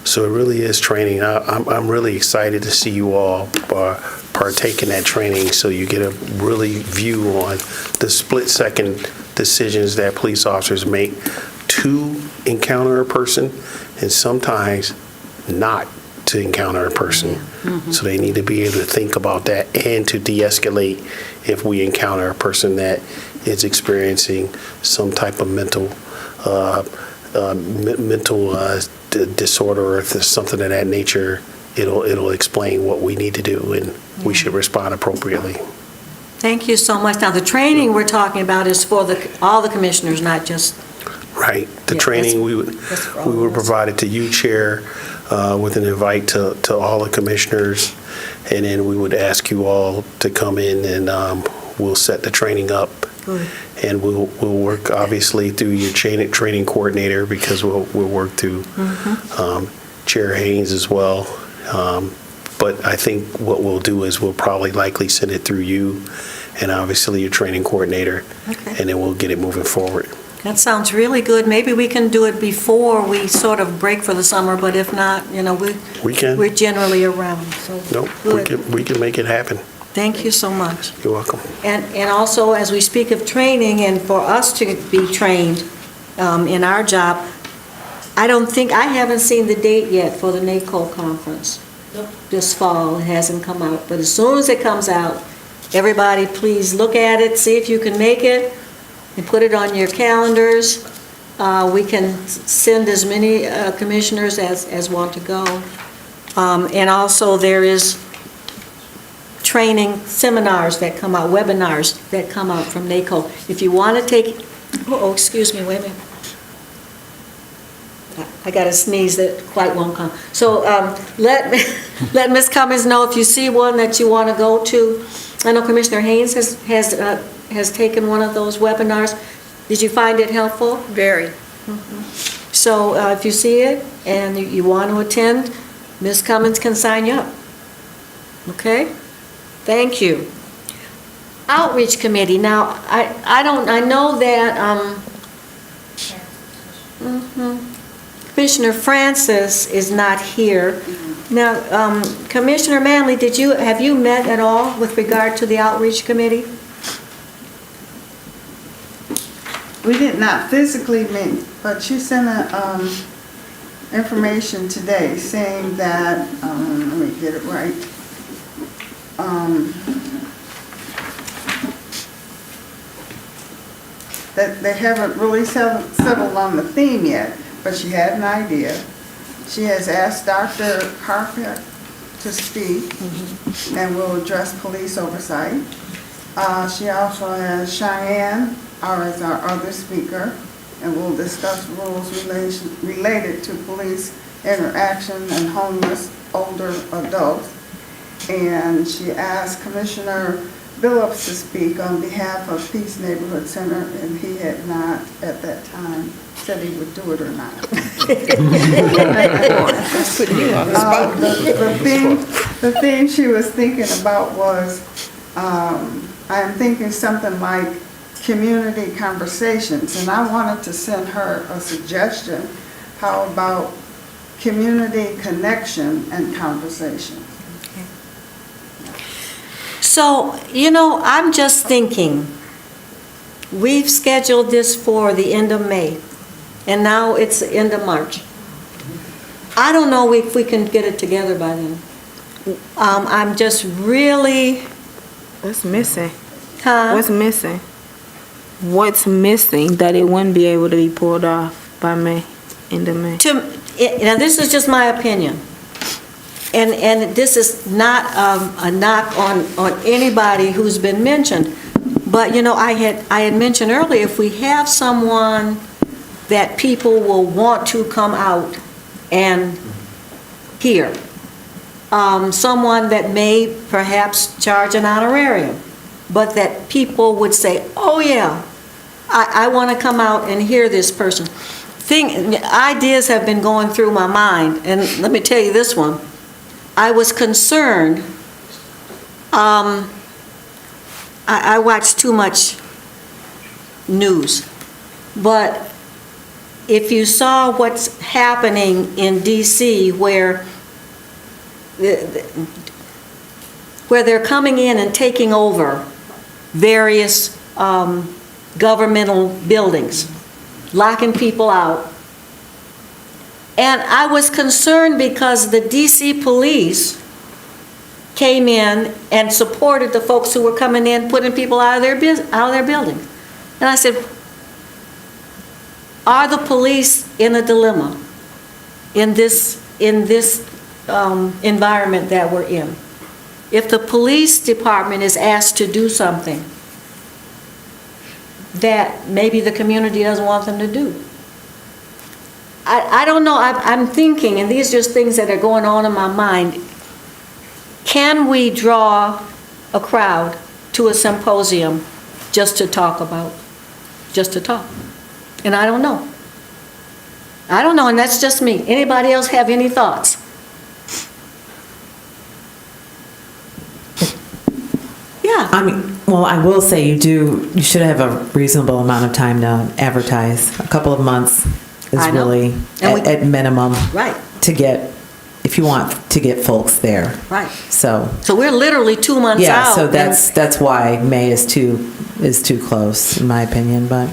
So it really is training. I'm really excited to see you all partake in that training, so you get a really view on the split-second decisions that police officers make to encounter a person, and sometimes not to encounter a person. So they need to be able to think about that and to de-escalate if we encounter a person that is experiencing some type of mental disorder, or if there's something of that nature. It'll explain what we need to do, and we should respond appropriately. Thank you so much. Now, the training we're talking about is for all the commissioners, not just, Right. The Yeah, training that's for all we were of us. provided to you, Chair, with an invite to all the commissioners, and then we would ask you all to come in, and we'll set the training up. Good. And we'll work, obviously, through your training coordinator, because we'll work through Chair Haynes as well. But I think what we'll do is we'll probably likely send it through you and obviously your training coordinator, Okay. and then we'll get it moving forward. That sounds really good. Maybe we can do it before we sort of break for the summer, but if not, We can. we're generally around, so. Nope, Good. we can make it happen. Thank you so much. You're welcome. And also, as we speak of training, and for us to be trained in our job, I haven't seen the date yet for the NACO conference this fall. It hasn't come out, but as soon as it comes out, everybody please look at it, see if you can make it, and put it on your calendars. We can send as many commissioners as want to go. And also, there is training seminars that come out, webinars that come out from NACO. If you want to take, excuse me, wait a minute. I got a sneeze that quite won't come. So let Ms. Cummings know if you see one that you want to go to. I know Commissioner Haynes has taken one of those webinars. Did you find it helpful? Very. So if you see it and you want to attend, Ms. Cummings can sign you up. Okay? Thank you. Outreach Committee. Now, I know that Commissioner Francis is not here. Now, Commissioner Manley, have you met at all with regard to the Outreach Committee? We did not physically meet, but she sent information today saying that, let me get it right. That they haven't really settled on the theme yet, but she had an idea. She has asked Dr. Harpeth to speak, and will address police oversight. She also has Cheyenne as our other speaker, and we'll discuss rules related to police interaction and homeless older adults. And she asked Commissioner Billups to speak on behalf of Peace Neighborhood Center, and he had not at that time said he would do it or not. The thing she was thinking about was, I'm thinking something like community conversations, and I wanted to send her a suggestion. How about community connection and conversation? So, I'm just thinking, we've scheduled this for the end of May, and now it's the end of March. I don't know if we can get it together by then. I'm just really, What's missing? What's missing? What's missing that it wouldn't be able to be pulled off by May, end of May? Now, this is just my opinion. And this is not a knock on anybody who's been mentioned. But, I had mentioned earlier, if we have someone that people will want to come out and hear, someone that may perhaps charge an honorarium, but that people would say, oh yeah, I want to come out and hear this person. Ideas have been going through my mind, and let me tell you this one. I was concerned, I watch too much news, but if you saw what's happening in DC where they're coming in and taking over various governmental buildings, locking people out. And I was concerned because the DC police came in and supported the folks who were coming in, putting people out of their buildings. And I said, are the police in a dilemma in this environment that we're in? If the police department is asked to do something that maybe the community doesn't want them to do. I don't know, I'm thinking, and these are just things that are going on in my mind, can we draw a crowd to a symposium just to talk? And I don't know. And that's just me. Anybody else have any thoughts? Yeah. I will say you should have a reasonable amount of time to advertise. A couple of months is really at minimum. Right. If you want to get folks there. Right. So we're literally 2 months out. Yeah, so that's why May is too close, in my opinion, but.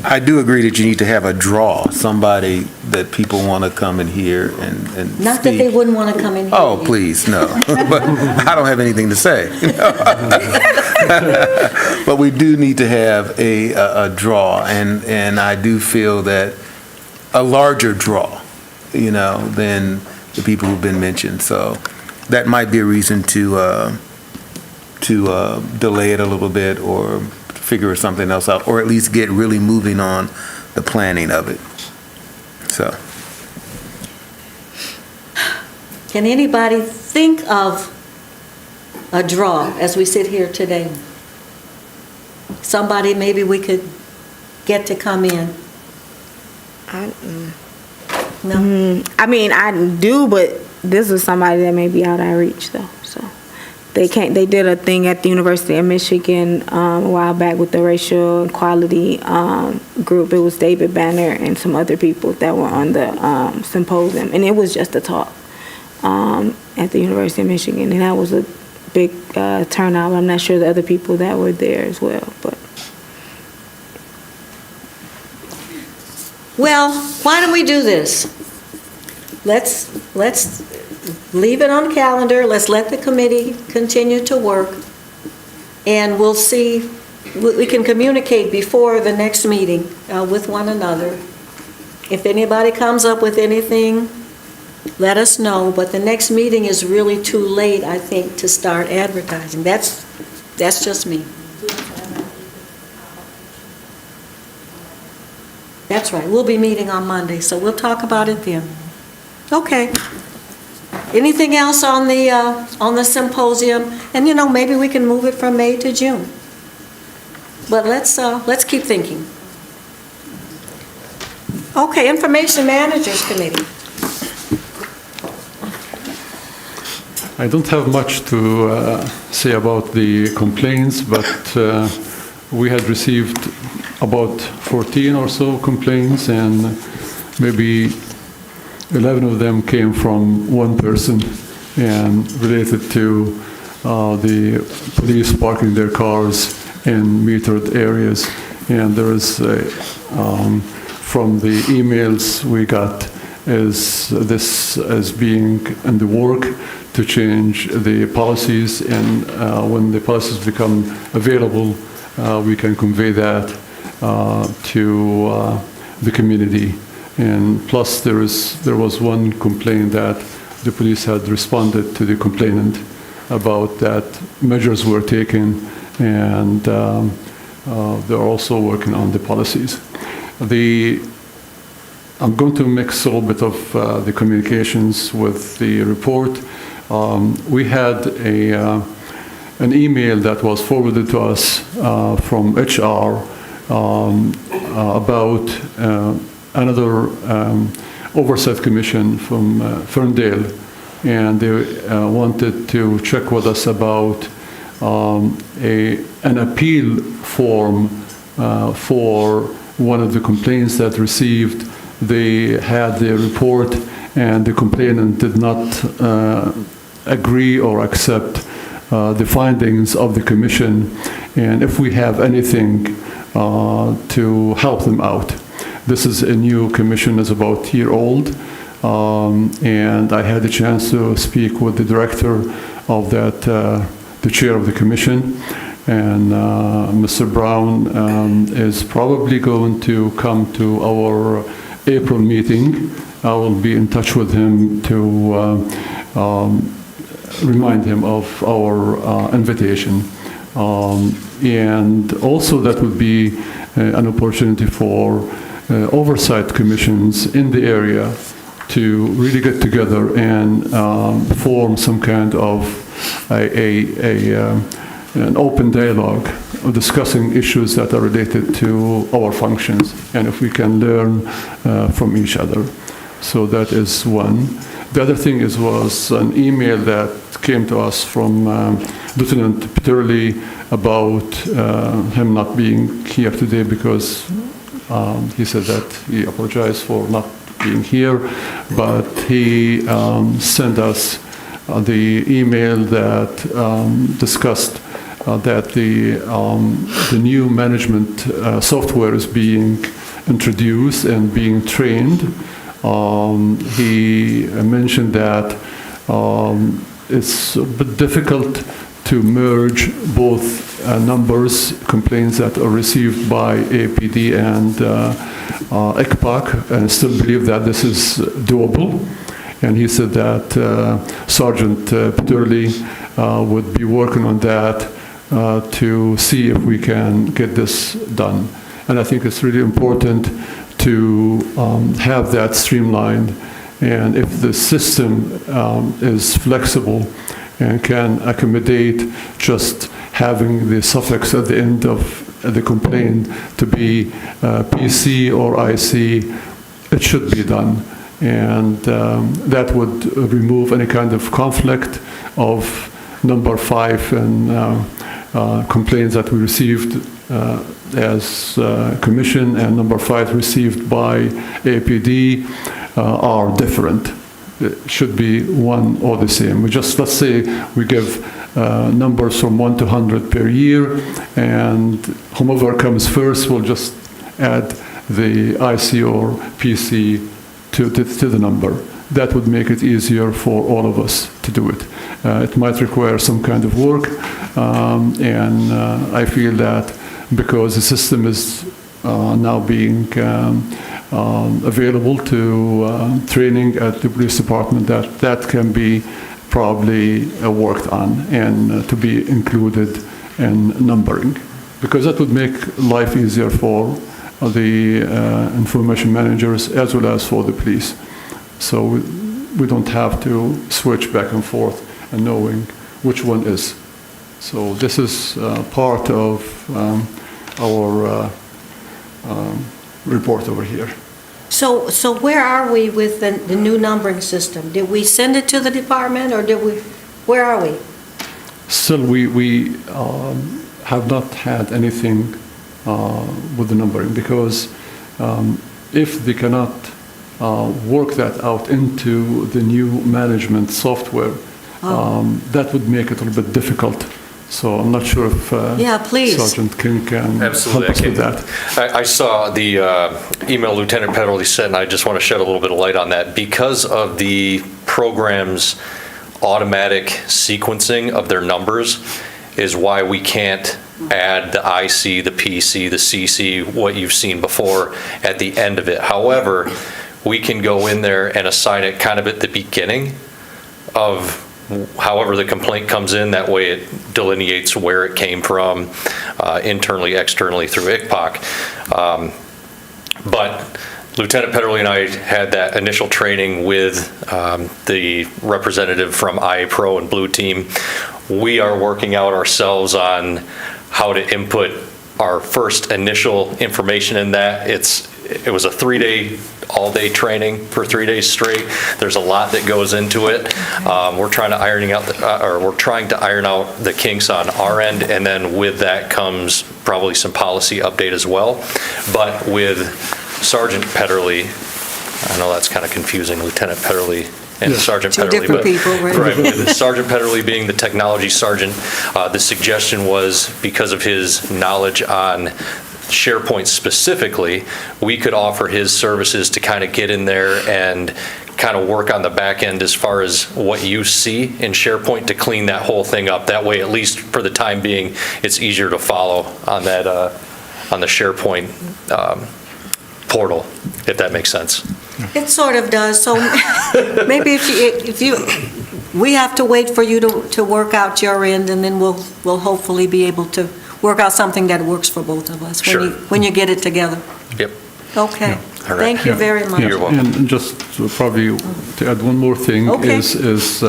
I do agree that you need to have a draw, somebody that people want to come and hear and Not speak. that they wouldn't want to come in here. Oh, please, no. But I don't have anything to say. But we do need to have a draw, and I do feel that a larger draw, than the people who've been mentioned. So that might be a reason to delay it a little bit or figure something else out, or at least get really moving on the planning of it. So. Can anybody think of a draw as we sit here today? Somebody maybe we could get to come in? No? I do, but this is somebody that may be out of reach though, so. They did a thing at the University of Michigan a while back with the racial equality group. It was David Banner and some other people that were on the symposium, and it was just a talk at the University of Michigan, and that was a big turnout. I'm not sure the other people that were there as well, but. Well, why don't we do this? Let's leave it on the calendar. Let's let the committee continue to work, and we'll see. We can communicate before the next meeting with one another. If anybody comes up with anything, let us know. But the next meeting is really too late, I think, to start advertising. That's just me. That's right. We'll be meeting on Monday, so we'll talk about it then. Okay. Anything else on the symposium? And maybe we can move it from May to June. But let's keep thinking. Okay, Information Managers Committee. I don't have much to say about the complaints, but we had received about 14 or so complaints, and maybe 11 of them came from one person and related to the police parking their cars in metered areas. And there is, from the emails we got, this is being in the work to change the policies, and when the policies become available, we can convey that to the community. And plus, there was one complaint that the police had responded to the complainant about that measures were taken, and they're also working on the policies. I'm going to mix a little bit of the communications with the report. We had an email that was forwarded to us from HR about another Oversight Commission from Ferndale, and they wanted to check with us about an appeal form for one of the complaints that received. They had their report, and the complainant did not agree or accept the findings of the commission, and if we have anything to help them out. This is a new commission, is about a year old, and I had a chance to speak with the director of that, the chair of the commission, and Mr. Brown is probably going to come to our April meeting. I will be in touch with him to remind him of our invitation. And also that would be an opportunity for oversight commissions in the area to really get together and form some kind of an open dialogue of discussing issues that are related to our functions, and if we can learn from each other. So that is one. The other thing was an email that came to us from Lieutenant Peterly about him not being here today because he said that he apologized for not being here, but he sent us the email that discussed that the new management software is being introduced and being trained. He mentioned that it's a bit difficult to merge both numbers, complaints that are received by APD and ICPAC, and still believe that this is doable. And he said that Sergeant Peterly would be working on that to see if we can get this done. And I think it's really important to have that streamlined, and if the system is flexible and can accommodate just having the suffix at the end of the complaint to be PC or IC, it should be done. And that would remove any kind of conflict of number 5 and complaints that we received as commission and number 5 received by APD are different. It should be one or the same. Let's say we give numbers from 1 to 100 per year, and whomever comes first will just add the IC or PC to the number. That would make it easier for all of us to do it. It might require some kind of work, and I feel that because the system is now being available to training at the police department, that can be probably worked on and to be included in numbering, because that would make life easier for the information managers as well as for the police. So we don't have to switch back and forth and knowing which one is. So this is part of our report over here. So where are we with the new numbering system? Did we send it to the department, or where are we? Still, we have not had anything with the numbering, because if they cannot work that out into the new management software, that would make it a little bit difficult. So I'm not sure if Yeah, please. Sergeant King can help Absolutely, us with that. I saw the email Lieutenant Petterly sent, and I just want to shed a little bit of light on that. Because of the program's automatic sequencing of their numbers is why we can't add the IC, the PC, the CC, what you've seen before at the end of it. However, we can go in there and assign it kind of at the beginning of however the complaint comes in. That way it delineates where it came from, internally, externally through ICPOC. But Lieutenant Petterly and I had that initial training with the representative from IA Pro and Blue Team. We are working out ourselves on how to input our first initial information in that. It was a 3-day, all-day training for 3 days straight. There's a lot that goes into it. We're trying to iron out the kinks on our end, and then with that comes probably some policy update as well. But with Sergeant Petterly, I know that's kind of confusing, Lieutenant Petterly and Sergeant Petterly. Two different people, right? Right, with Sergeant Petterly being the technology sergeant, the suggestion was because of his knowledge on SharePoint specifically, we could offer his services to kind of get in there and kind of work on the back end as far as what you see in SharePoint to clean that whole thing up. That way, at least for the time being, it's easier to follow on that on the SharePoint portal, if that makes sense. It sort of does, so maybe we have to wait for you to work out your end, and then we'll hopefully be able to work out something that works for both of us when you get it together. Yep. Okay. All right. Thank you very much. You're welcome. And just probably to add one more thing Okay. is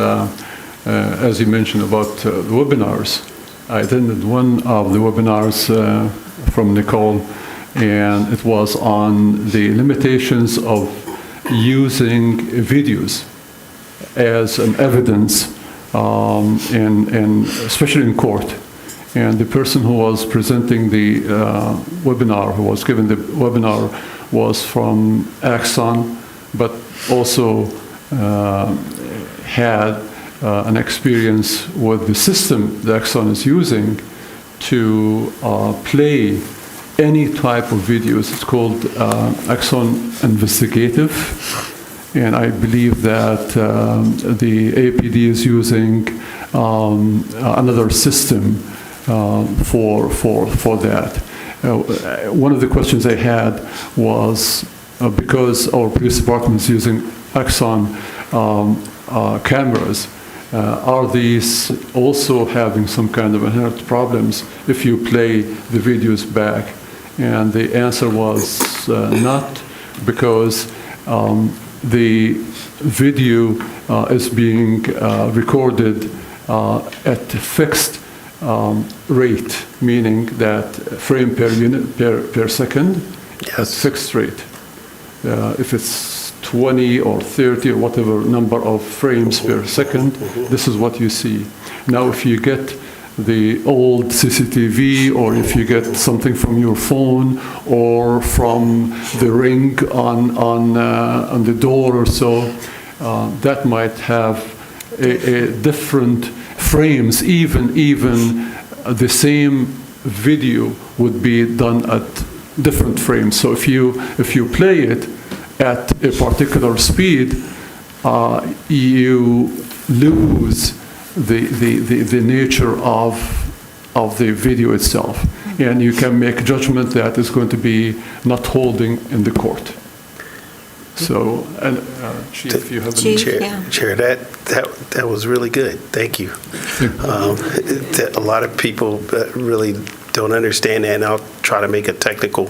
as you mentioned about the webinars. I attended one of the webinars from Nicole, and it was on the limitations of using videos as an evidence, especially in court. And the person who was presenting the webinar, who was given the webinar, was from Axon, but also had an experience with the system that Axon is using to play any type of videos. It's called Axon Investigative. And I believe that the APD is using another system for that. One of the questions I had was because our police department is using Axon cameras, are these also having some kind of inherent problems if you play the videos back? And the answer was not, because the video is being recorded at fixed rate, meaning that frame per unit per second, at fixed rate. If it's 20 or 30 or whatever number of frames per second, this is what you see. Now, if you get the old CCTV, or if you get something from your phone or from the ring on the door or so, that might have a different frames. Even the same video would be done at different frames. So if you play it at a particular speed, you lose the nature of the video itself, and you can make a judgment that is going to be not holding in the court. So, and Chief, you have any? Chair, that was really good. Thank you. A lot of people really don't understand that, and I'll try to make a technical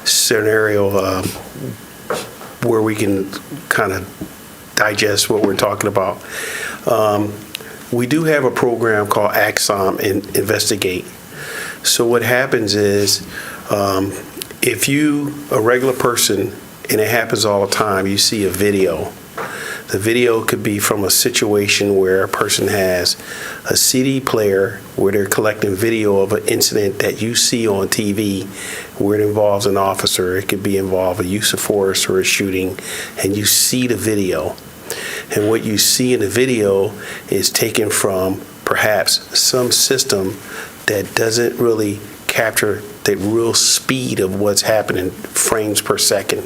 scenario where we can kind of digest what we're talking about. We do have a program called Axon Investigate. So what happens is, if a regular person, and it happens all the time, you see a video. The video could be from a situation where a person has a CD player where they're collecting video of an incident that you see on TV where it involves an officer. It could be involve a use of force or a shooting, and you see the video. And what you see in the video is taken from perhaps some system that doesn't really capture the real speed of what's happening, frames per second.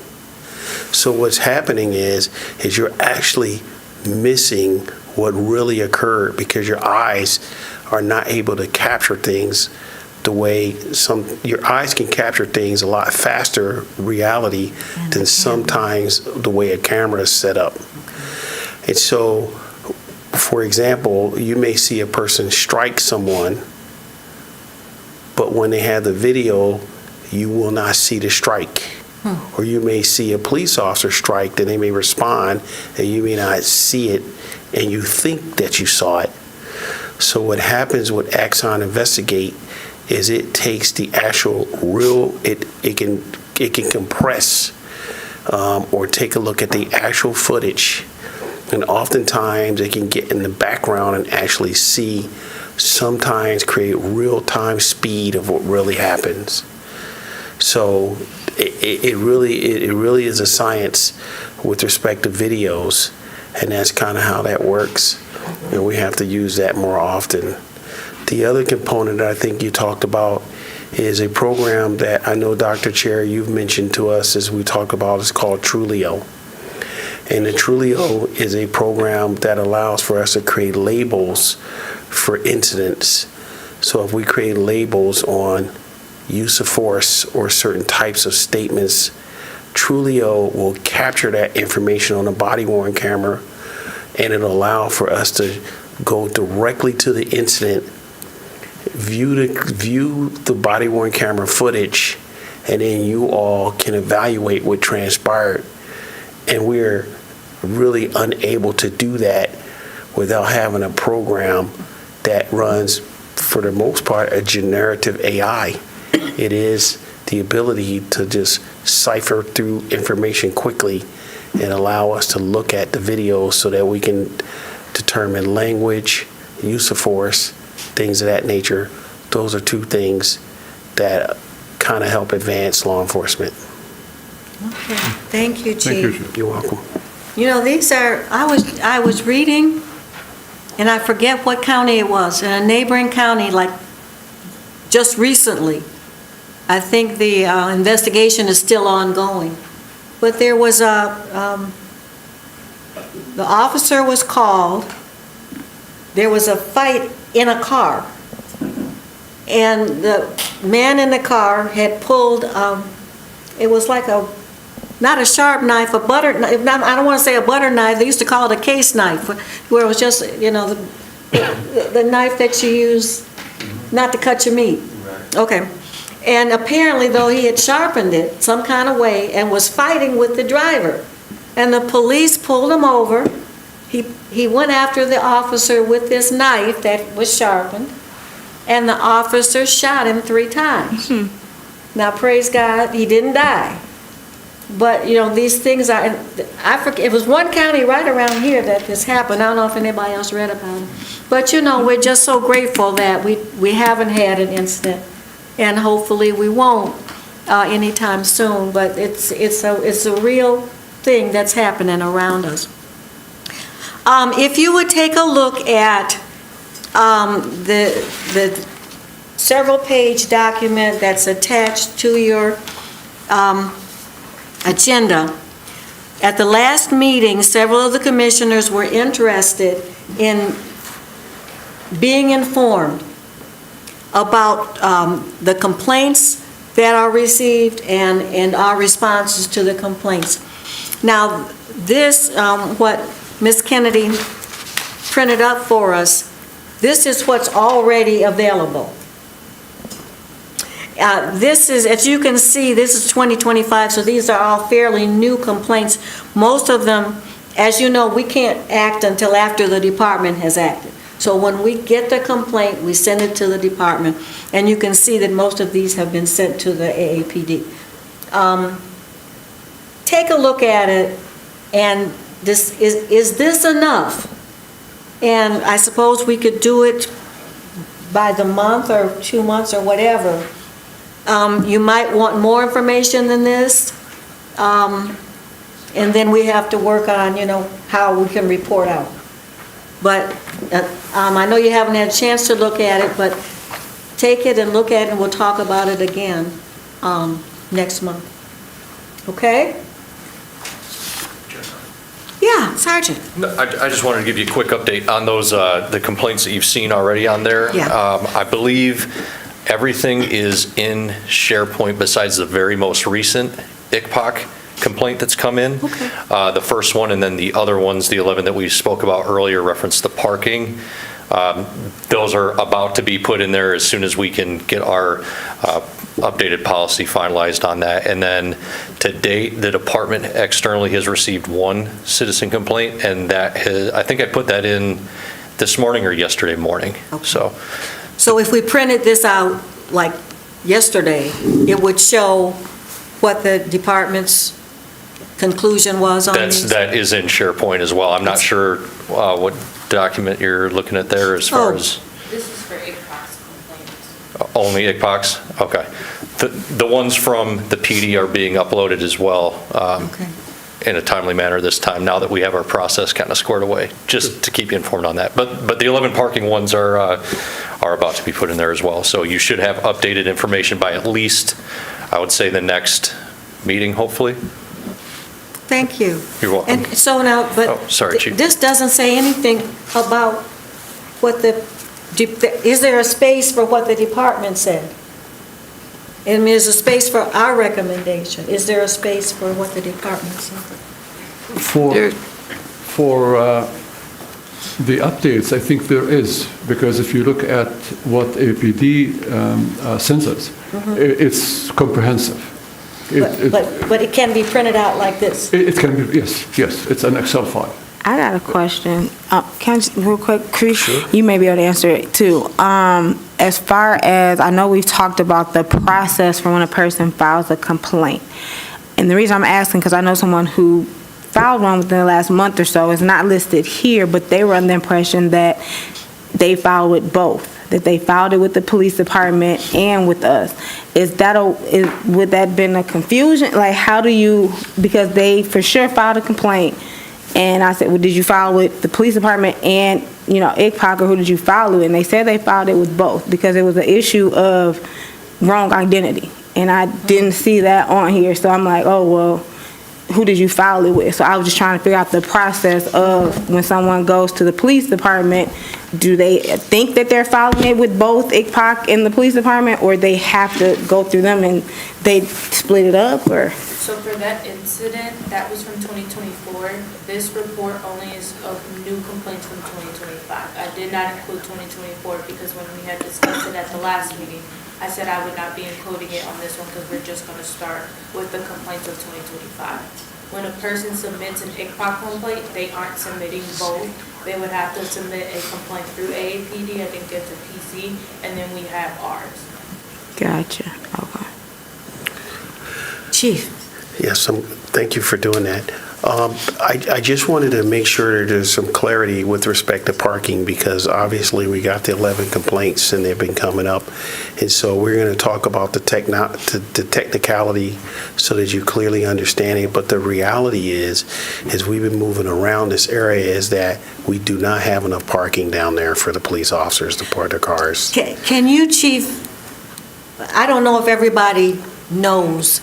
So what's happening is you're actually missing what really occurred because your eyes are not able to capture things the way your eyes can capture things a lot faster reality than sometimes the way a camera is set up. And so, for example, you may see a person strike someone, but when they have the video, you will not see the strike. Or you may see a police officer strike, and they may respond, and you may not see it, and you think that you saw it. So what happens with Axon Investigate is it takes the actual real, it can compress or take a look at the actual footage, and oftentimes it can get in the background and actually see, sometimes create real-time speed of what really happens. So it really is a science with respect to videos, and that's kind of how that works, and we have to use that more often. The other component that I think you talked about is a program that I know, Dr. Chair, you've mentioned to us as we talk about. It's called Trulio. And the Trulio is a program that allows for us to create labels for incidents. So if we create labels on use of force or certain types of statements, Trulio will capture that information on a body-worn camera, and it'll allow for us to go directly to the incident, view the body-worn camera footage, and then you all can evaluate what transpired. And we're really unable to do that without having a program that runs, for the most part, a generative AI. It is the ability to just cipher through information quickly and allow us to look at the videos so that we can determine language, use of force, things of that nature. Those are two things that kind of help advance law enforcement. Okay, thank you, Chief. Thank you, Chief. You're welcome. You know, these are, I was reading, and I forget what county it was, in a neighboring county, like, just recently. I think the investigation is still ongoing. But there was the officer was called, there was a fight in a car, and the man in the car had pulled, it was like not a sharp knife, a butter knife. I don't want to say a butter knife. They used to call it a case knife, where it was just, the knife that you use not to cut your meat. Okay. And apparently, though, he had sharpened it some kind of way and was fighting with the driver. And the police pulled him over. He went after the officer with this knife that was sharpened, and the officer shot him 3 times. Now, praise God, he didn't die. But, these things are, I forget, it was one county right around here that this happened. I don't know if anybody else read about it. But, we're just so grateful that we haven't had an incident, and hopefully we won't anytime soon. But it's a real thing that's happening around us. If you would take a look at the several page document that's attached to your agenda. At the last meeting, several of the commissioners were interested in being informed about the complaints that are received and our responses to the complaints. Now, this, what Ms. Kennedy printed up for us, this is what's already available. This is, as you can see, this is 2025, so these are all fairly new complaints. Most of them, as you know, we can't act until after the department has acted. So when we get the complaint, we send it to the department, and you can see that most of these have been sent to the AAPD. Take a look at it, and this is this enough? And I suppose we could do it by the month or 2 months or whatever. You might want more information than this, and then we have to work on, how we can report out. But I know you haven't had a chance to look at it, but take it and look at it, and we'll talk about it again next month. Okay? Yeah, Sergeant. No, I just wanted to give you a quick update on those, the complaints that you've seen already on there. Yeah. I believe everything is in SharePoint besides the very most recent ICPOC complaint that's come in. Okay. The first one, and then the other ones, the 11 that we spoke about earlier, referenced the parking. Those are about to be put in there as soon as we can get our updated policy finalized on that. And then to date, the department externally has received one citizen complaint, and that has, I think I put that in this morning or yesterday morning. Okay. So if we printed this out like yesterday, it would show what the department's conclusion was on these? That is in SharePoint as well. I'm not sure what document you're looking at there as far as. This is for ICPOC's complaints. Only ICPOCs? Okay. The ones from the PD are being uploaded as well Okay. in a timely manner this time, now that we have our process kind of squared away, just to keep you informed on that. But the 11 parking ones are about to be put in there as well. So you should have updated information by at least, I would say, the next meeting, hopefully. Thank you. You're welcome. And so now, but Oh, sorry, Chief. this doesn't say anything about what is there a space for what the department said? And there's a space for our recommendation. Is there a space for what the department said? For the updates, I think there is, because if you look at what APD sends us, it's comprehensive. But it can be printed out like this? It can be, yes, it's an Excel file. I got a question. Can I just, real quick, Chris? You may be able to answer it too. As far as, I know we've talked about the process for when a person files a complaint. And the reason I'm asking, because I know someone who filed one within the last month or so, is not listed here, but they were under the impression that they filed with both, that they filed it with the police department and with us. Would that been a confusion? Like, how do you, because they for sure filed a complaint, and I said, well, did you file with the police department and, ICPOC, or who did you file with? And they said they filed it with both, because it was an issue of wrong identity. And I didn't see that on here, so I'm like, oh, well, who did you file it with? So I was just trying to figure out the process of when someone goes to the police department, do they think that they're filing it with both ICPOC and the police department, or they have to go through them and they split it up, or? So for that incident, that was from 2024. This report only is of new complaints from 2025. I did not include 2024 because when we had discussed it at the last meeting, I said I would not be including it on this one because we're just going to start with the complaints of 2025. When a person submits an ICPOC complaint, they aren't submitting both. They would have to submit a complaint through AAPD, I think it's a PC, and then we have ours. Gotcha, okay. Chief. Yes, thank you for doing that. I just wanted to make sure there's some clarity with respect to parking, because obviously we got the 11 complaints and they've been coming up. And so we're going to talk about the technicality so that you clearly understand it. But the reality is we've been moving around this area, is that we do not have enough parking down there for the police officers to park their cars. Can you, Chief, I don't know if everybody knows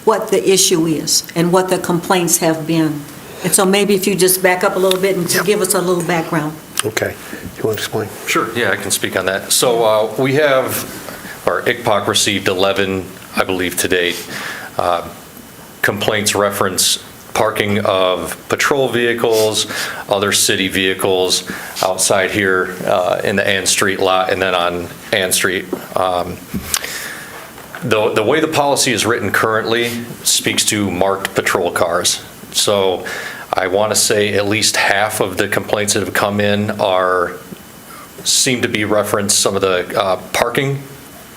what the issue is and what the complaints have been. And so maybe if you just back up a little bit and to give us a little background. Okay. You want to explain? Sure, yeah, I can speak on that. So we have, our ICPOC received 11, I believe, to date. Complaints reference parking of patrol vehicles, other city vehicles outside here in the Ann Street lot and then on Ann Street. The way the policy is written currently speaks to marked patrol cars. So I want to say at least half of the complaints that have come in seem to be referenced some of the parking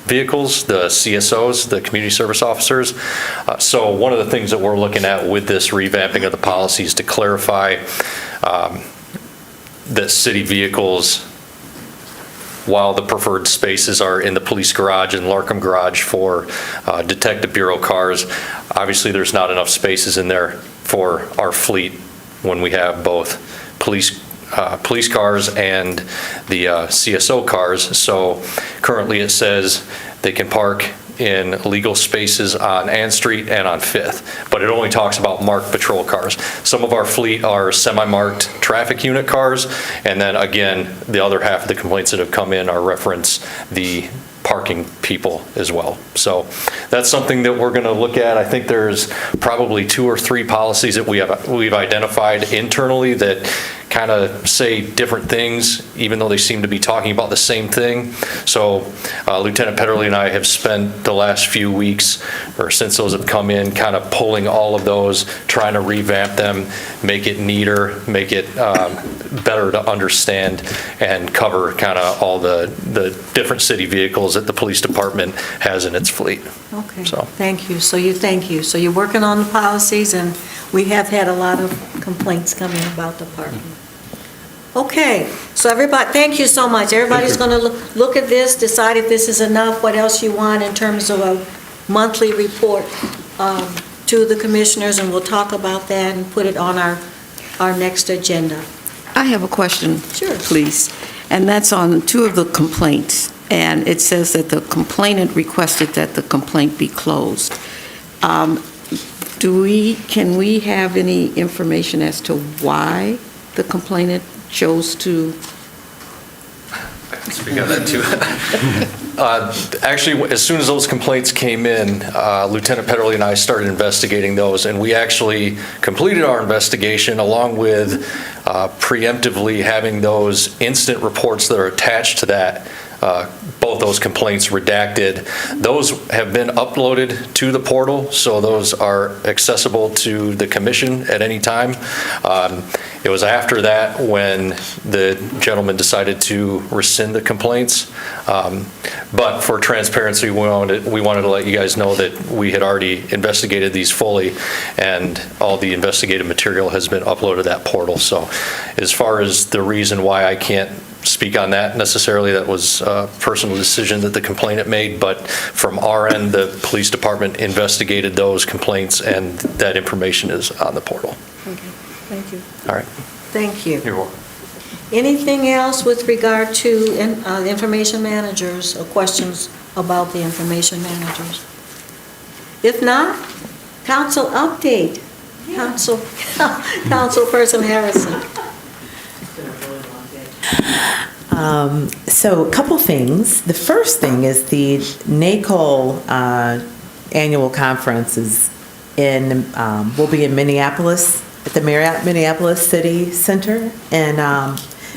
vehicles, the CSOs, the community service officers. So one of the things that we're looking at with this revamping of the policy is to clarify that city vehicles, while the preferred spaces are in the police garage and Larkham garage for Detective Bureau cars, obviously there's not enough spaces in there for our fleet when we have both police police cars and the CSO cars. So currently it says they can park in legal spaces on Ann Street and on Fifth, but it only talks about marked patrol cars. Some of our fleet are semi-marked traffic unit cars, and then again, the other half of the complaints that have come in are reference the parking people as well. So that's something that we're going to look at. I think there's probably 2 or 3 policies that we've identified internally that kind of say different things, even though they seem to be talking about the same thing. So Lieutenant Petterly and I have spent the last few weeks, or since those have come in, kind of pulling all of those, trying to revamp them, make it neater, make it better to understand, and cover kind of all the different city vehicles that the police department has in its fleet. Okay, So. thank you. So you're working on the policies, and we have had a lot of complaints coming about the parking. Okay, so everybody, thank you so much. Everybody's going to look at this, decide if this is enough, what else you want in terms of a monthly report to the commissioners, and we'll talk about that and put it on our next agenda. I have a question. Sure. Please. And that's on 2 of the complaints. And it says that the complainant requested that the complaint be closed. Can we have any information as to why the complainant chose to? I can speak on that too. Actually, as soon as those complaints came in, Lieutenant Petterly and I started investigating those, and we actually completed our investigation along with preemptively having those incident reports that are attached to that, both those complaints redacted. Those have been uploaded to the portal, so those are accessible to the commission at any time. It was after that when the gentleman decided to rescind the complaints. But for transparency, we wanted to let you guys know that we had already investigated these fully, and all the investigative material has been uploaded to that portal. So as far as the reason why I can't speak on that necessarily, that was a personal decision that the complainant made, but from our end, the police department investigated those complaints, and that information is on the portal. Okay, thank you. All right. Thank you. You're welcome. Anything else with regard to information managers, or questions about the information managers? If not, council update. Councilperson Harrison. So a couple things. The first thing is the NACOL annual conference will be in Minneapolis, at the Marriott Minneapolis City Center in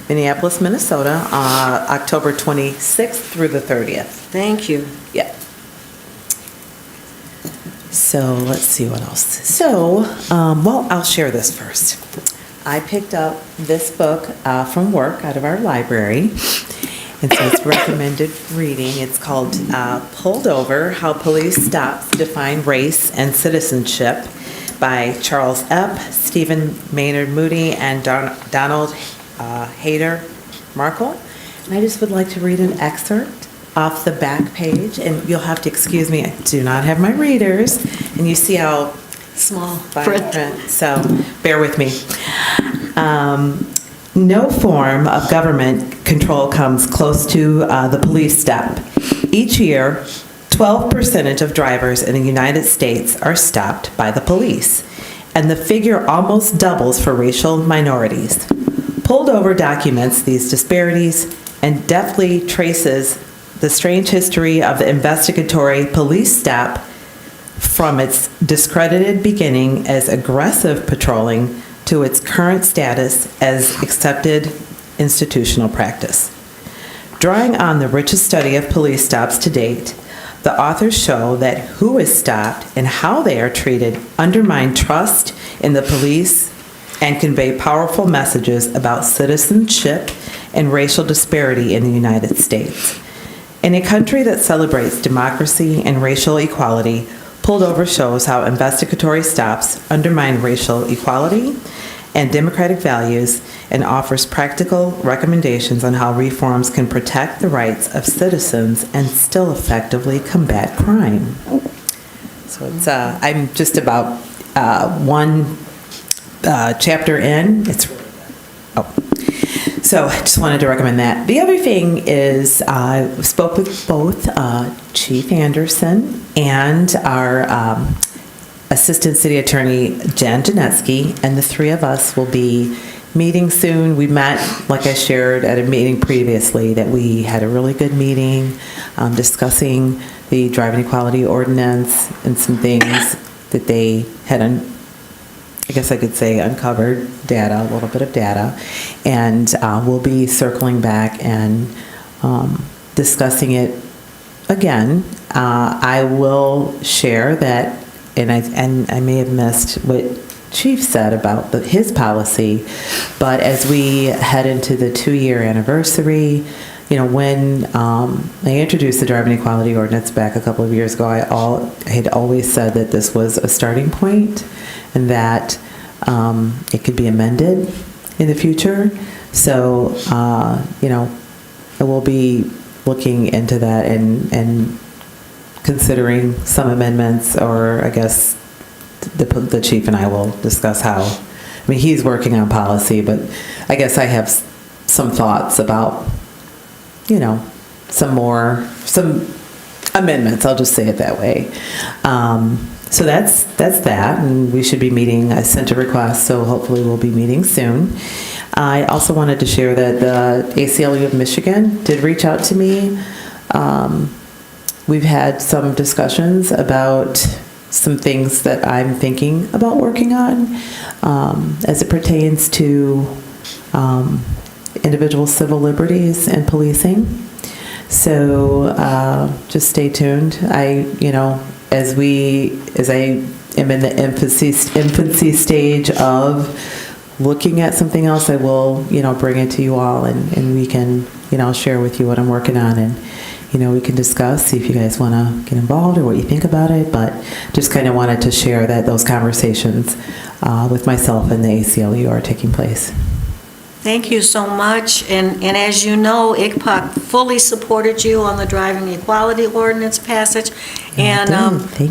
Minneapolis, Minnesota, October 26th through the 30th. Thank you. Yeah. So let's see what else. So, I'll share this first. I picked up this book from work out of our library, and so it's recommended reading. It's called Pulled Over: How Police Stops Define Race and Citizenship by Charles Epp, Stephen Maynard Moody, and Donald Hayter Markle. And I just would like to read an excerpt off the back page, and you'll have to excuse me, I do not have my readers, and you see how small print, so bear with me. No form of government control comes close to the police stop. Each year, 12% of drivers in the United States are stopped by the police, and the figure almost doubles for racial minorities. Pulled Over documents these disparities and deftly traces the strange history of the investigatory police stop from its discredited beginning as aggressive patrolling to its current status as accepted institutional practice. Drawing on the richest study of police stops to date, the authors show that who is stopped and how they are treated undermine trust in the police and convey powerful messages about citizenship and racial disparity in the United States. In a country that celebrates democracy and racial equality, Pulled Over shows how investigatory stops undermine racial equality and democratic values, and offers practical recommendations on how reforms can protect the rights of citizens and still effectively combat crime. So it's I'm just about one chapter in. It's really good. So I just wanted to recommend that. The other thing is I spoke with both Chief Anderson and our Assistant City Attorney Jan Janetsky, and the three of us will be meeting soon. We met, like I shared at a meeting previously, that we had a really good meeting discussing the driving equality ordinance and some things that they had, I guess I could say, uncovered data, a little bit of data. And we'll be circling back and discussing it again. I will share that, and I may have missed what Chief said about his policy, but as we head into the 2-year anniversary, when I introduced the driving equality ordinance back a couple of years ago, I had always said that this was a starting point and that it could be amended in the future. So, I will be looking into that and considering some amendments, or I guess the chief and I will discuss how. I mean, he's working on policy, but I guess I have some thoughts about, some amendments. I'll just say it that way. So that's that, and we should be meeting. I sent a request, so hopefully we'll be meeting soon. I also wanted to share that the ACLU of Michigan did reach out to me. We've had some discussions about some things that I'm thinking about working on as it pertains to individual civil liberties and policing. So just stay tuned. As I am in the infancy stage of looking at something else, I will, bring it to you all, and we can, share with you what I'm working on, and, we can discuss, see if you guys want to get involved or what you think about it, but just kind of wanted to share that those conversations with myself and the ACLU are taking place. Thank you so much. And as you know, ICPOC fully supported you on the driving equality ordinance passage. And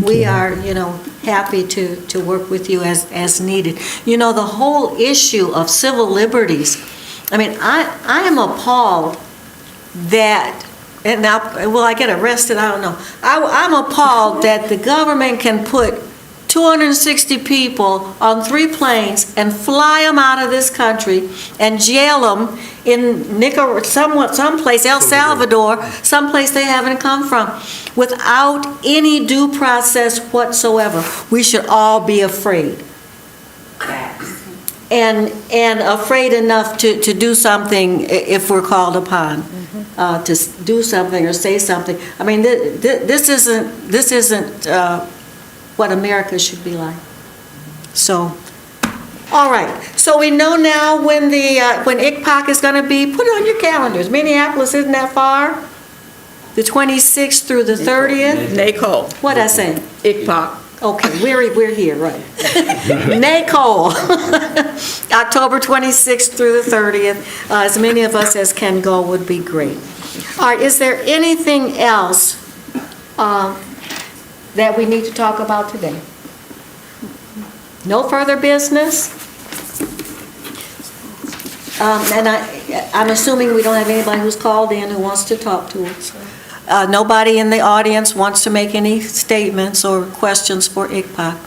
we are, happy to work with you as needed. The whole issue of civil liberties, I am appalled that, and now, will I get arrested? I don't know. I'm appalled that the government can put 260 people on 3 planes and fly them out of this country and jail them in Nicaragua, someplace, El Salvador, someplace they haven't come from, without any due process whatsoever. We should all be afraid. And afraid enough to do something if we're called upon to do something or say something. This isn't what America should be like. So, all right. So we know now when ICPOC is going to be. Put it on your calendars. Minneapolis isn't that far. The 26th through the 30th. NACO. What'd I say? ICPOC. Okay, we're here, right. NACO, October 26th through the 30th. As many of us as can go would be great. All right, is there anything else that we need to talk about today? No further business? And I'm assuming we don't have anybody who's called in who wants to talk to us. Nobody in the audience wants to make any statements or questions for ICPOC.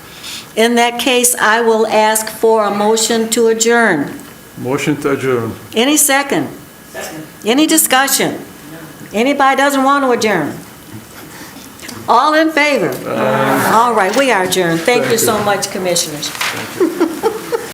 In that case, I will ask for a motion to adjourn. Motion to adjourn. Any second? Second. Any discussion? Anybody doesn't want to adjourn? All in favor? All right, we are adjourned. Thank you so much, Commissioners.